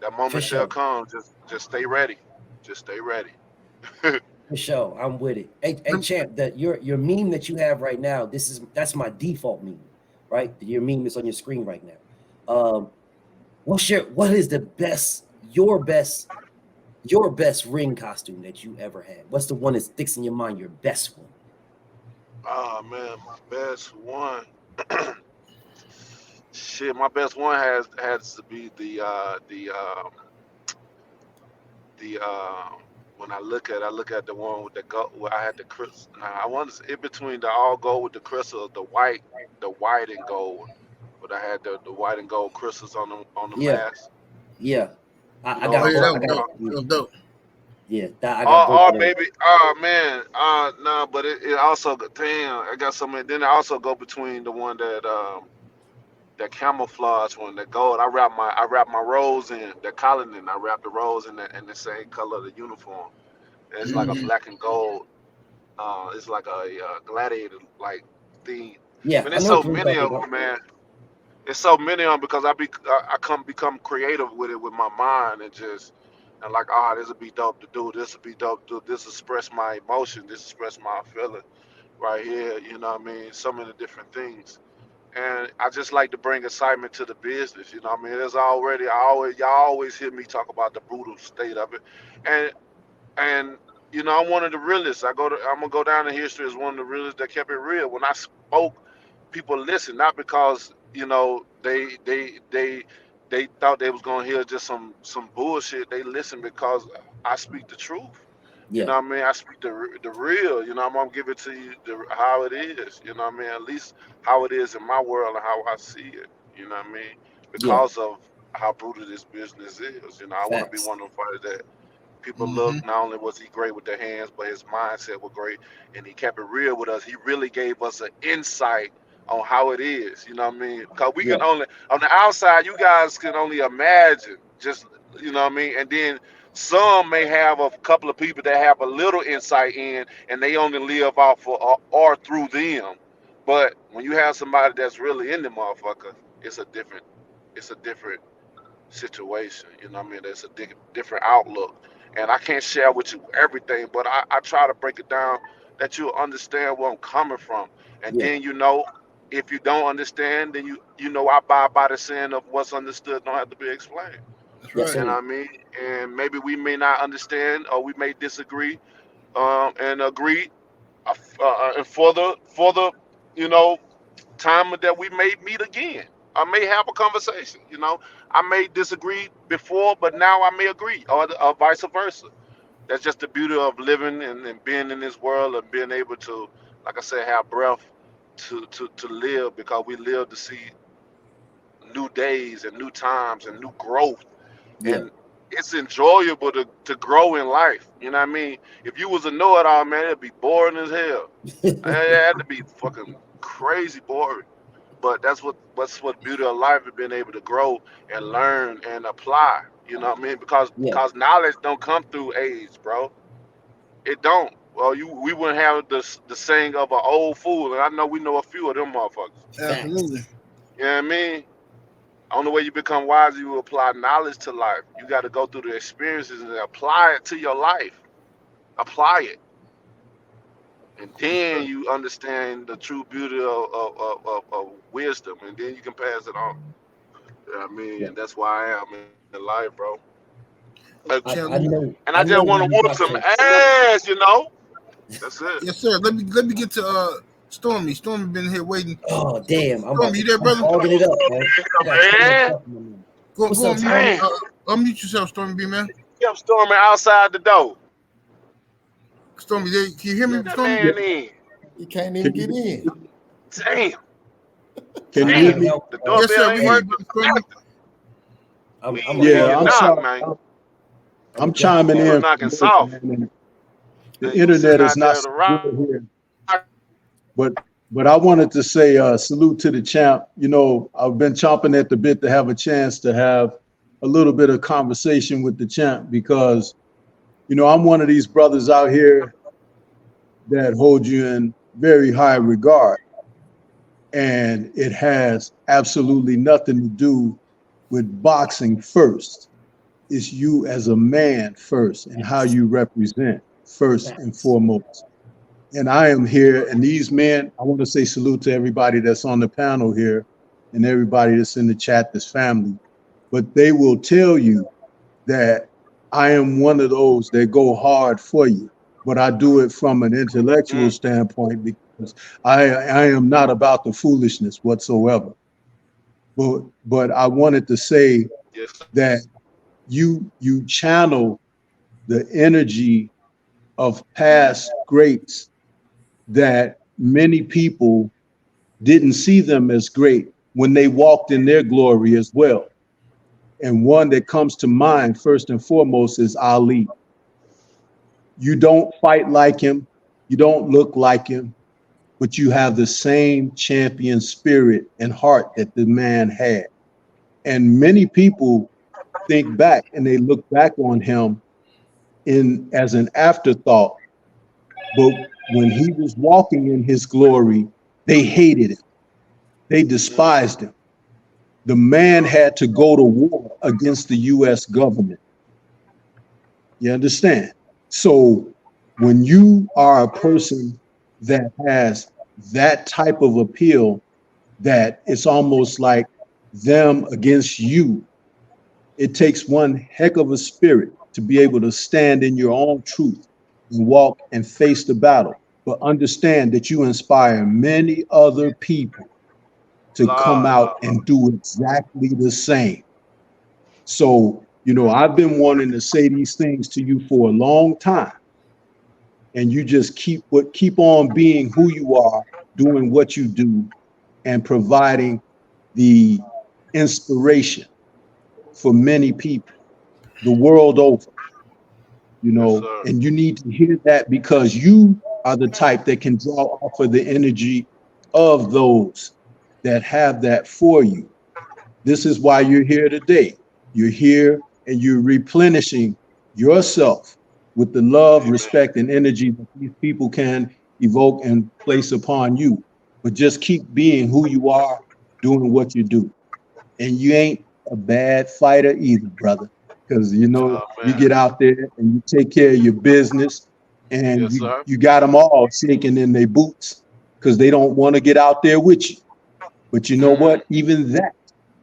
That moment shall come. Just stay ready. Just stay ready. For sure, I'm with it. Hey, champ, that your meme that you have right now, that's my default meme, right? Your meme that's on your screen right now. What is your best ring costume that you ever had? What's the one that sticks in your mind? Your best one? Oh man, my best one. Shit, my best one has to be the when I look at the one with the gold where I had the crystal. Now I want in between the all gold with the crystals, the white and gold, but I had the white and gold crystals on the mask. Yeah, I got dope. Yeah, I got both. Maybe, man, no, but it also I got something. Then I also go between the one that camouflage one, that gold. I wrap my rose in the collar in. I wrap the rose in the same color of the uniform. And it's like a black and gold. It's like a gladiator like theme. Yeah, and it's so many of them, man. It's so many of them because I become creative with it with my mind and like, this would be dope to do. This would be dope to do. This express my emotion. This express my feeling right here. You know what I mean? So many different things. And I just like to bring excitement to the business. You know what I mean? Y'all always hear me talk about the brutal state of it. And you know, I'm one of the realists. I'm gonna go down in history as one of the realists that kept it real. When I spoke, people listened, not because, you know, they thought they was gonna hear just some bullshit. They listened because I speak the truth. You know what I mean? I speak the real. You know, I'm gonna give it to you how it is. You know what I mean? At least how it is in my world and how I see it. You know what I mean? Because of how brutal this business is. You know, I want to be one of them fighters that people look. Not only was he great with their hands, but his mindset was great, and he kept it real with us. He really gave us an insight on how it is. You know what I mean? Because we can only, on the outside, you guys can only imagine. Just, you know what I mean? And then some may have a couple of people that have a little insight in, and they only live off or through them. But when you have somebody that's really in the motherfucker, it's a different situation. You know what I mean? It's a different outlook. And I can't share with you everything, but I try to break it down that you'll understand where I'm coming from. And then, you know, if you don't understand, then you know I abide by the saying of what's understood don't have to be explained. That's right. You know what I mean? And maybe we may not understand, or we may disagree and agree and for the you know, time that we may meet again. I may have a conversation. You know, I may disagree before, but now I may agree, or vice versa. That's just the beauty of living and being in this world and being able to, like I said, have breath to live, because we live to see new days and new times and new growth. And it's enjoyable to grow in life. You know what I mean? If you was a know-it-all, man, it'd be boring as hell. It had to be fucking crazy boring. But what's beauty of life is being able to grow and learn and apply. You know what I mean? Because Yeah. knowledge don't come through age, bro. It don't. Well, we wouldn't have the saying of an old fool, and I know we know a few of them motherfuckers. Absolutely. You know what I mean? Only way you become wise, you apply knowledge to life. You got to go through the experiences and apply it to your life. Apply it, and then you understand the true beauty of wisdom, and then you can pass it on. You know what I mean? Yeah. And that's why I am in life, bro. I know. And I just want to whoop some ass, you know. That's it. Yes, sir. Let me get to Stormy. Stormy been here waiting. Oh damn! Stormy, you there, brother? Hogging it up, man. Go What's on up, mute. Unmute yourself, Stormy B, man. Kept storming outside the door. Stormy, can you hear me, That Stormy? man in. You can't even get in. Damn. Can you hear me? The Yes, sir. doorbell We ain't hear working. you, Yeah, I'm knock, sorry. man. I'm chiming You was in. knocking soft. The You was internet sitting is out not there so to rock. good here. But I wanted to say salute to the champ. You know, I've been chomping at the bit to have a chance to have a little bit of conversation with the champ because, you know, I'm one of these brothers out here that hold you in very high regard. And it has absolutely nothing to do with boxing first. It's you as a man first and how you represent first and foremost. And I am here, and these men, I want to say salute to everybody that's on the panel here and everybody that's in the chat, this family. But they will tell you that I am one of those that go hard for you, but I do it from an intellectual standpoint because I am not about the foolishness whatsoever. But I wanted to say that you channel the energy of past greats that many people didn't see them as great when they walked in their glory as well. And one that comes to mind first and foremost is Ali. You don't fight like him, you don't look like him, but you have the same champion spirit and heart that the man had. And many people think back and they look back on him as an afterthought. But when he was walking in his glory, they hated him. They despised him. The man had to go to war against the US government. You understand? So when you are a person that has that type of appeal, that it's almost like them against you, it takes one heck of a spirit to be able to stand in your own truth and walk and face the battle. But understand that you inspire many other people to come out and do exactly the same. So, you know, I've been wanting to say these things to you for a long time. And you just keep on being who you are, doing what you do, and providing the inspiration for many people the world over. You know, and you need to hear that because you are the type that can draw off of the energy of those that have that for you. This is why you're here today. You're here and you're replenishing yourself with the love, respect, and energy that these people can evoke and place upon you. But just keep being who you are, doing what you do. And you ain't a bad fighter either, brother. Because, you know, you get out there and you take care of your business and you got them all shaking in their boots because they don't want to get out there with you. But you know what? Even that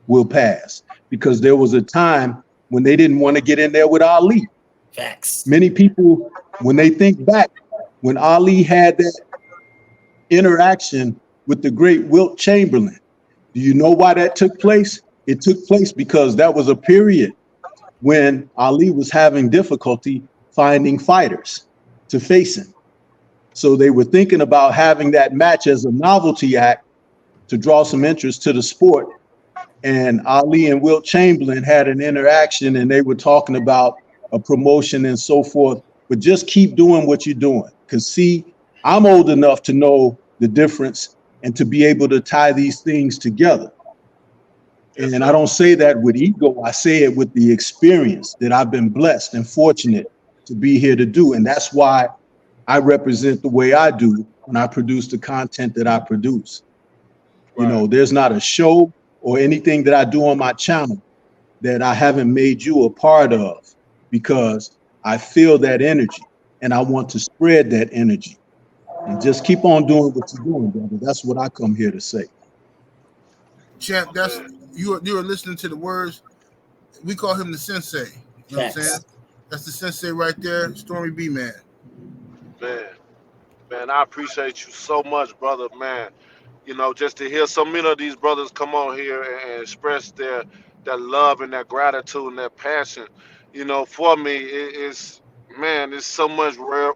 will pass because there was a time when they didn't want to get in there with Ali. Facts. Many people, when they think back, when Ali had that interaction with the great Wilt Chamberlain, do you know why that took place? It took place because that was a period when Ali was having difficulty finding fighters to face him. So they were thinking about having that match as a novelty act to draw some interest to the sport. and Ali and Wilt Chamberlain had an interaction, and they were talking about a promotion and so forth. But just keep doing what you're doing, because see, I'm old enough to know the difference and to be able to tie these things together. Yes, And I sir. don't say that with ego. I say it with the experience that I've been blessed and fortunate to be here to do. And that's why I represent the way I do when I produce the content that I produce. You Right. know, there's not a show or anything that I do on my channel that I haven't made you a part of, because I feel that energy and I want to spread that energy. And just keep on doing what you're doing, brother. That's what I come here to say. Champ, Oh, that's man. you are listening to the words. We call him the sensei. You know what I'm saying? Facts. That's the sensei right there, Stormy B man. Man. Man, I appreciate you so much, brother, man. Just to hear so many of these brothers come on here and express their love and their gratitude and their passion, for me, man, it's so much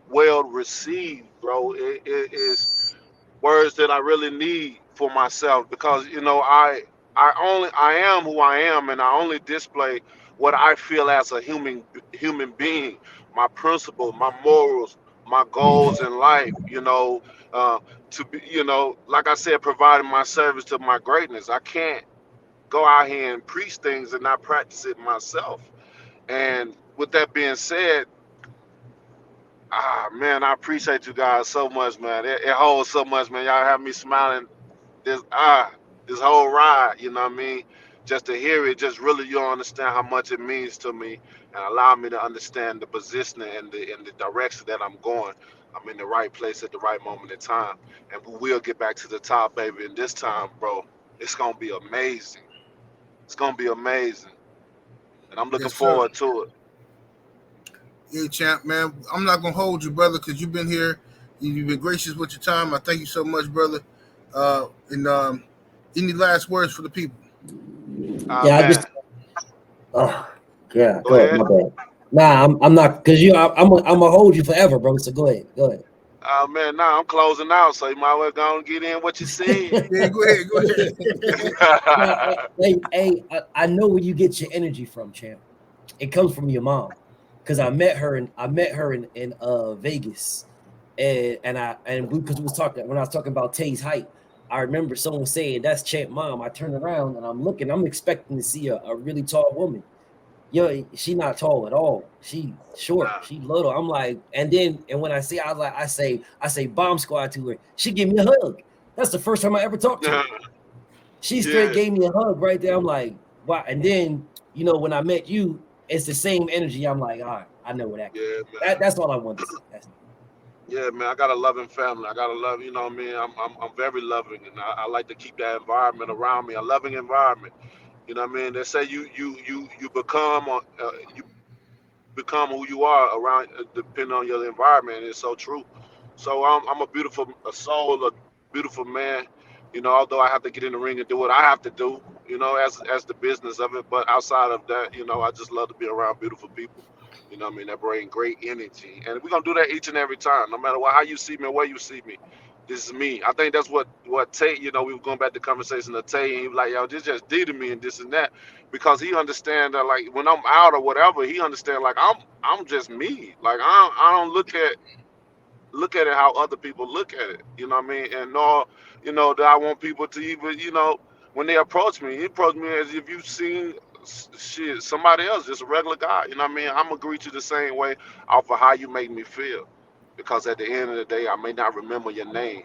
well received, bro. It is words that I really need for myself because I am who I am and I only display what I feel as a human being, my principles, my morals, my goals in life. Uh, to be, like I said, providing my service to my greatness. I can't go out here and preach things and not practice it myself. And with that being said, man, I appreciate you guys so much, man. It holds so much, man. Y'all have me smiling this this whole ride, you know what I mean? Just to hear it, just really you don't understand how much it means to me and allow me to understand the position and the direction that I'm going. I'm in the right place at the right moment in time. And we will get back to the top, baby. And this time, bro, it's gonna be amazing. It's gonna be amazing. And I'm looking Yes, sir. forward to it. Yeah, champ, man. I'm not gonna hold you, brother, because you've been here. You've been gracious with your time. I thank you so much, brother. And any last words for the people? Yeah, I Man. just oh yeah, Go go ahead, ahead. my bad. Nah, I'm not because I'm gonna hold you forever, bro. So go ahead. Man, now I'm closing out, so you might well go and get in what you said. Yeah, go ahead, go ahead. Nah, I know where you get your energy from, champ. It comes from your mom, because I met her in Vegas, and because we was talking when I was talking about Tay's height. I remember someone saying that's Champ mom. I turned around and I'm looking. I'm expecting to see a really tall woman. Yo, she not tall at all. She short. Nah. She little. I'm like, and when I see, I was like, I say bomb squad to her. She give me a hug. That's the first time I ever talked to her. She straight Yeah, gave me a hug right there. I'm like, wow. And then, when I met you, it's the same energy. I'm like, all right, I know where that came yeah, from. man. That's all I wanted to say. Yeah, man. I got a loving family. I got to love. You know what I mean? I'm very loving, and I like to keep that environment around me, a loving environment. You know what I mean? They say you become you become who you are around, depending on your environment. And it's so true. So I'm a beautiful a soul, a beautiful man. Although I have to get in the ring and do what I have to do, as the business of it. But outside of that, I just love to be around beautiful people. You know what I mean? That bring great energy. And we're gonna do that each and every time, no matter how you see me or where you see me. This is me. I think that's what Tate, we were going back to conversation of Tate, and he was like, yo, this just did to me and this and that. Because he understand that, like, when I'm out or whatever, he understand, like, I'm just me. Like, I don't look at it how other people look at it. You know what I mean? And nor, that I want people to even, when they approach me, he approach me as if you've seen shit, somebody else, just a regular guy. You know what I mean? I'm gonna greet you the same way off of how you make me feel. Because at the end of the day, I may not remember your name,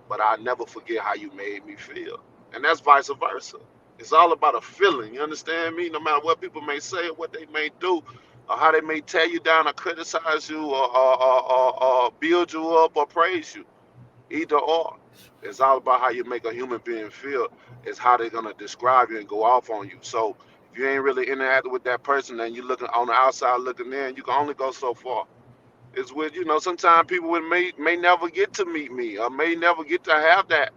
but I never forget how you made me feel. And that's vice versa. It's all about a feeling. You understand me? No matter what people may say or what they may do, or how they may tear you down or criticize you or build you up or praise you. Either or. It's all about how you make a human being feel. It's how they're gonna describe you and go off on you. So if you ain't really interacting with that person and you're looking on the outside looking in, you can only go so far. It's with sometimes people may never get to meet me or may never get to have that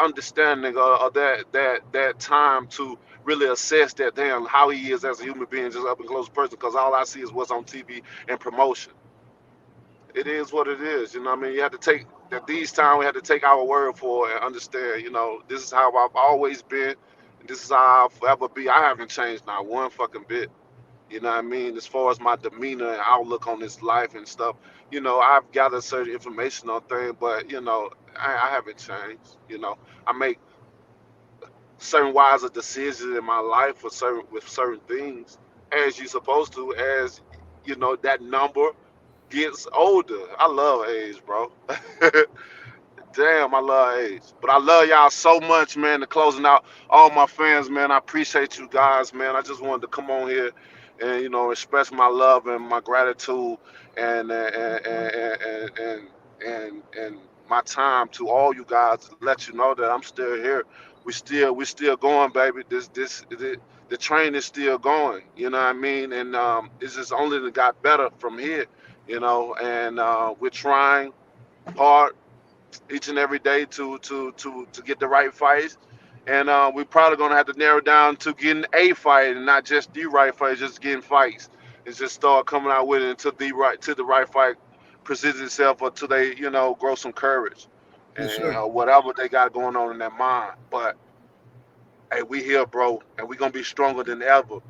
understanding or that time to really assess that damn how he is as a human being, just up and close person. Because all I see is what's on TV and promotion. It is what it is. You know what I mean? You have to take that these times we have to take our word for it and understand, this is how I've always been. This is how I'll forever be. I haven't changed not one fucking bit. You know what I mean? As far as my demeanor and outlook on this life and stuff, I've gathered certain information on things, but I haven't changed. I make certain wiser decisions in my life with certain things, as you supposed to, as that number gets older. I love age, bro. Damn, I love age. But I love y'all so much, man. To closing out all my fans, man. I appreciate you guys, man. I just wanted to come on here and express my love and my gratitude and my time to all you guys to let you know that I'm still here. We still going, baby. The train is still going. You know what I mean? And it's just only got better from here. And we're trying hard each and every day to get the right fights. And we're probably gonna have to narrow down to getting a fight and not just the right fight, just getting fights. And just start coming out with it until the right fight presents itself, or till they grow some courage Yes, and sir. whatever they got going on in their mind. But hey, we here, bro, and we gonna be stronger than ever.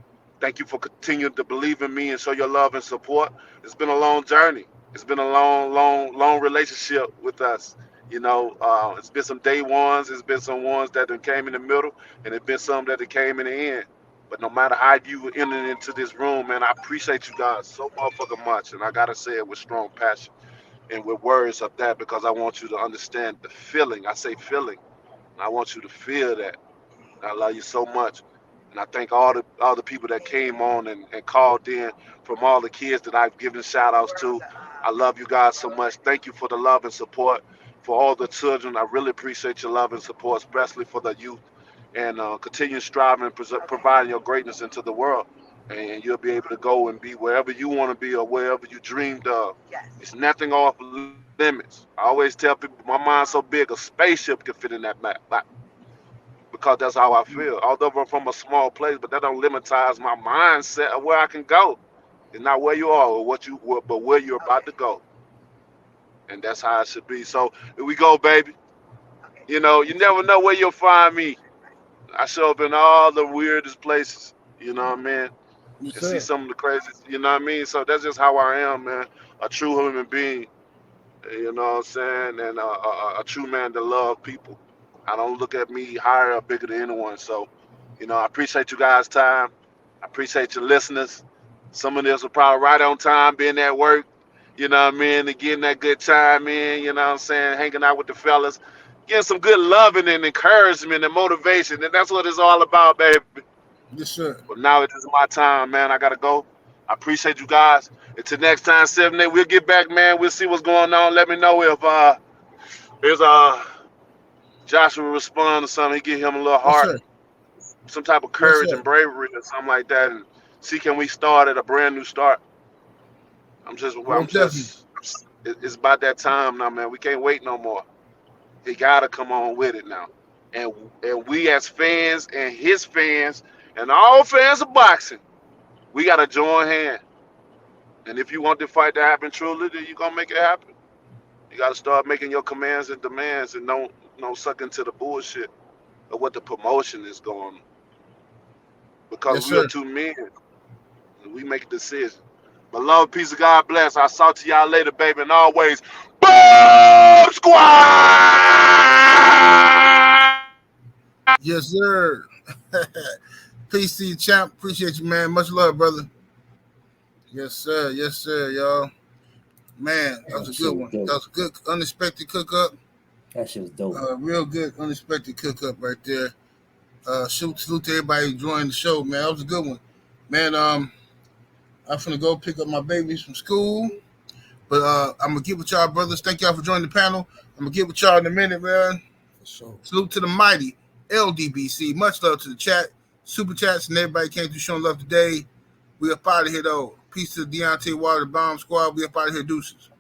Thank you for continuing to believe in me and show your love and support. It's been a long journey. It's been a long, long, long relationship with us. It's been some day ones. It's been some ones that done came in the middle, and it's been some that came in the end. But no matter how you entered into this room, man, I appreciate you guys so motherfucking much. And I gotta say it with strong passion and with words of that, because I want you to understand the feeling. I say feeling. And I want you to feel that. I love you so much. And I thank all the people that came on and called in, from all the kids that I've given shout outs to. I love you guys so much. Thank you for the love and support. For all the children, I really appreciate your love and support, especially for the youth. And continue striving and providing your greatness into the world. And you'll be able to go and be wherever you want to be or wherever you dreamed of. It's nothing off limits. I always tell people, my mind's so big, a spaceship can fit in that map, because that's how I feel. Although I'm from a small place, but that don't limitize my mindset of where I can go. It's not where you are or but where you're about to go. And that's how it should be. So here we go, baby. You never know where you'll find me. I show up in all the weirdest places. You know what I mean? Yes, And see sir. some of the craziest. You know what I mean? So that's just how I am, man. A true human being. You know what I'm saying? And a true man that love people. I don't look at me higher or bigger than anyone. So, I appreciate you guys' time. I appreciate your listeners. Some of this will probably right on time, being at work, you know what I mean, and getting that good time in, you know what I'm saying, hanging out with the fellas, getting some good loving and encouragement and motivation. And that's what it's all about, baby. Yes, sir. But now it is my time, man. I got to go. I appreciate you guys. Until next time, 7-8, we'll get back, man. We'll see what's going on. Let me know if Joshua respond to something. He give him a little Yes, heart, sir. some type of Yes, courage sir. and bravery or something like that, and see, can we start at a brand new start. I'm just I'm Most definitely. just it's about that time now, man. We can't wait no more. He gotta come on with it now. And we as fans and his fans and all fans of boxing, we gotta join hands. And if you want the fight to happen truly, then you gonna make it happen. You gotta start making your commands and demands, and don't suck into the bullshit of what the promotion is going, because Yes, we are sir. two men. We make a decision. But love, peace of God bless. I'll talk to y'all later, baby. And always, Boom Squad! Yes, sir. Peace to you, champ. Appreciate you, man. Much love, brother. Yes, sir. Yes, sir, y'all. Man, that was That a shit good was one. That dope. was a good, unexpected cook up. That shit was dope. Real good, unexpected cook up right there. Salute to everybody who joined the show, man. That was a good one, man. I'm finna go pick up my babies from school, but I'm gonna get with y'all, brothers. Thank y'all for joining the panel. I'm gonna get with y'all in a minute, man. For sure. Salute to the mighty ldbc. Much love to the chat, super chats, and everybody came through showing love today. We up out of here though. Peace to Deontay Water, Bomb Squad. We up out of here, deuces.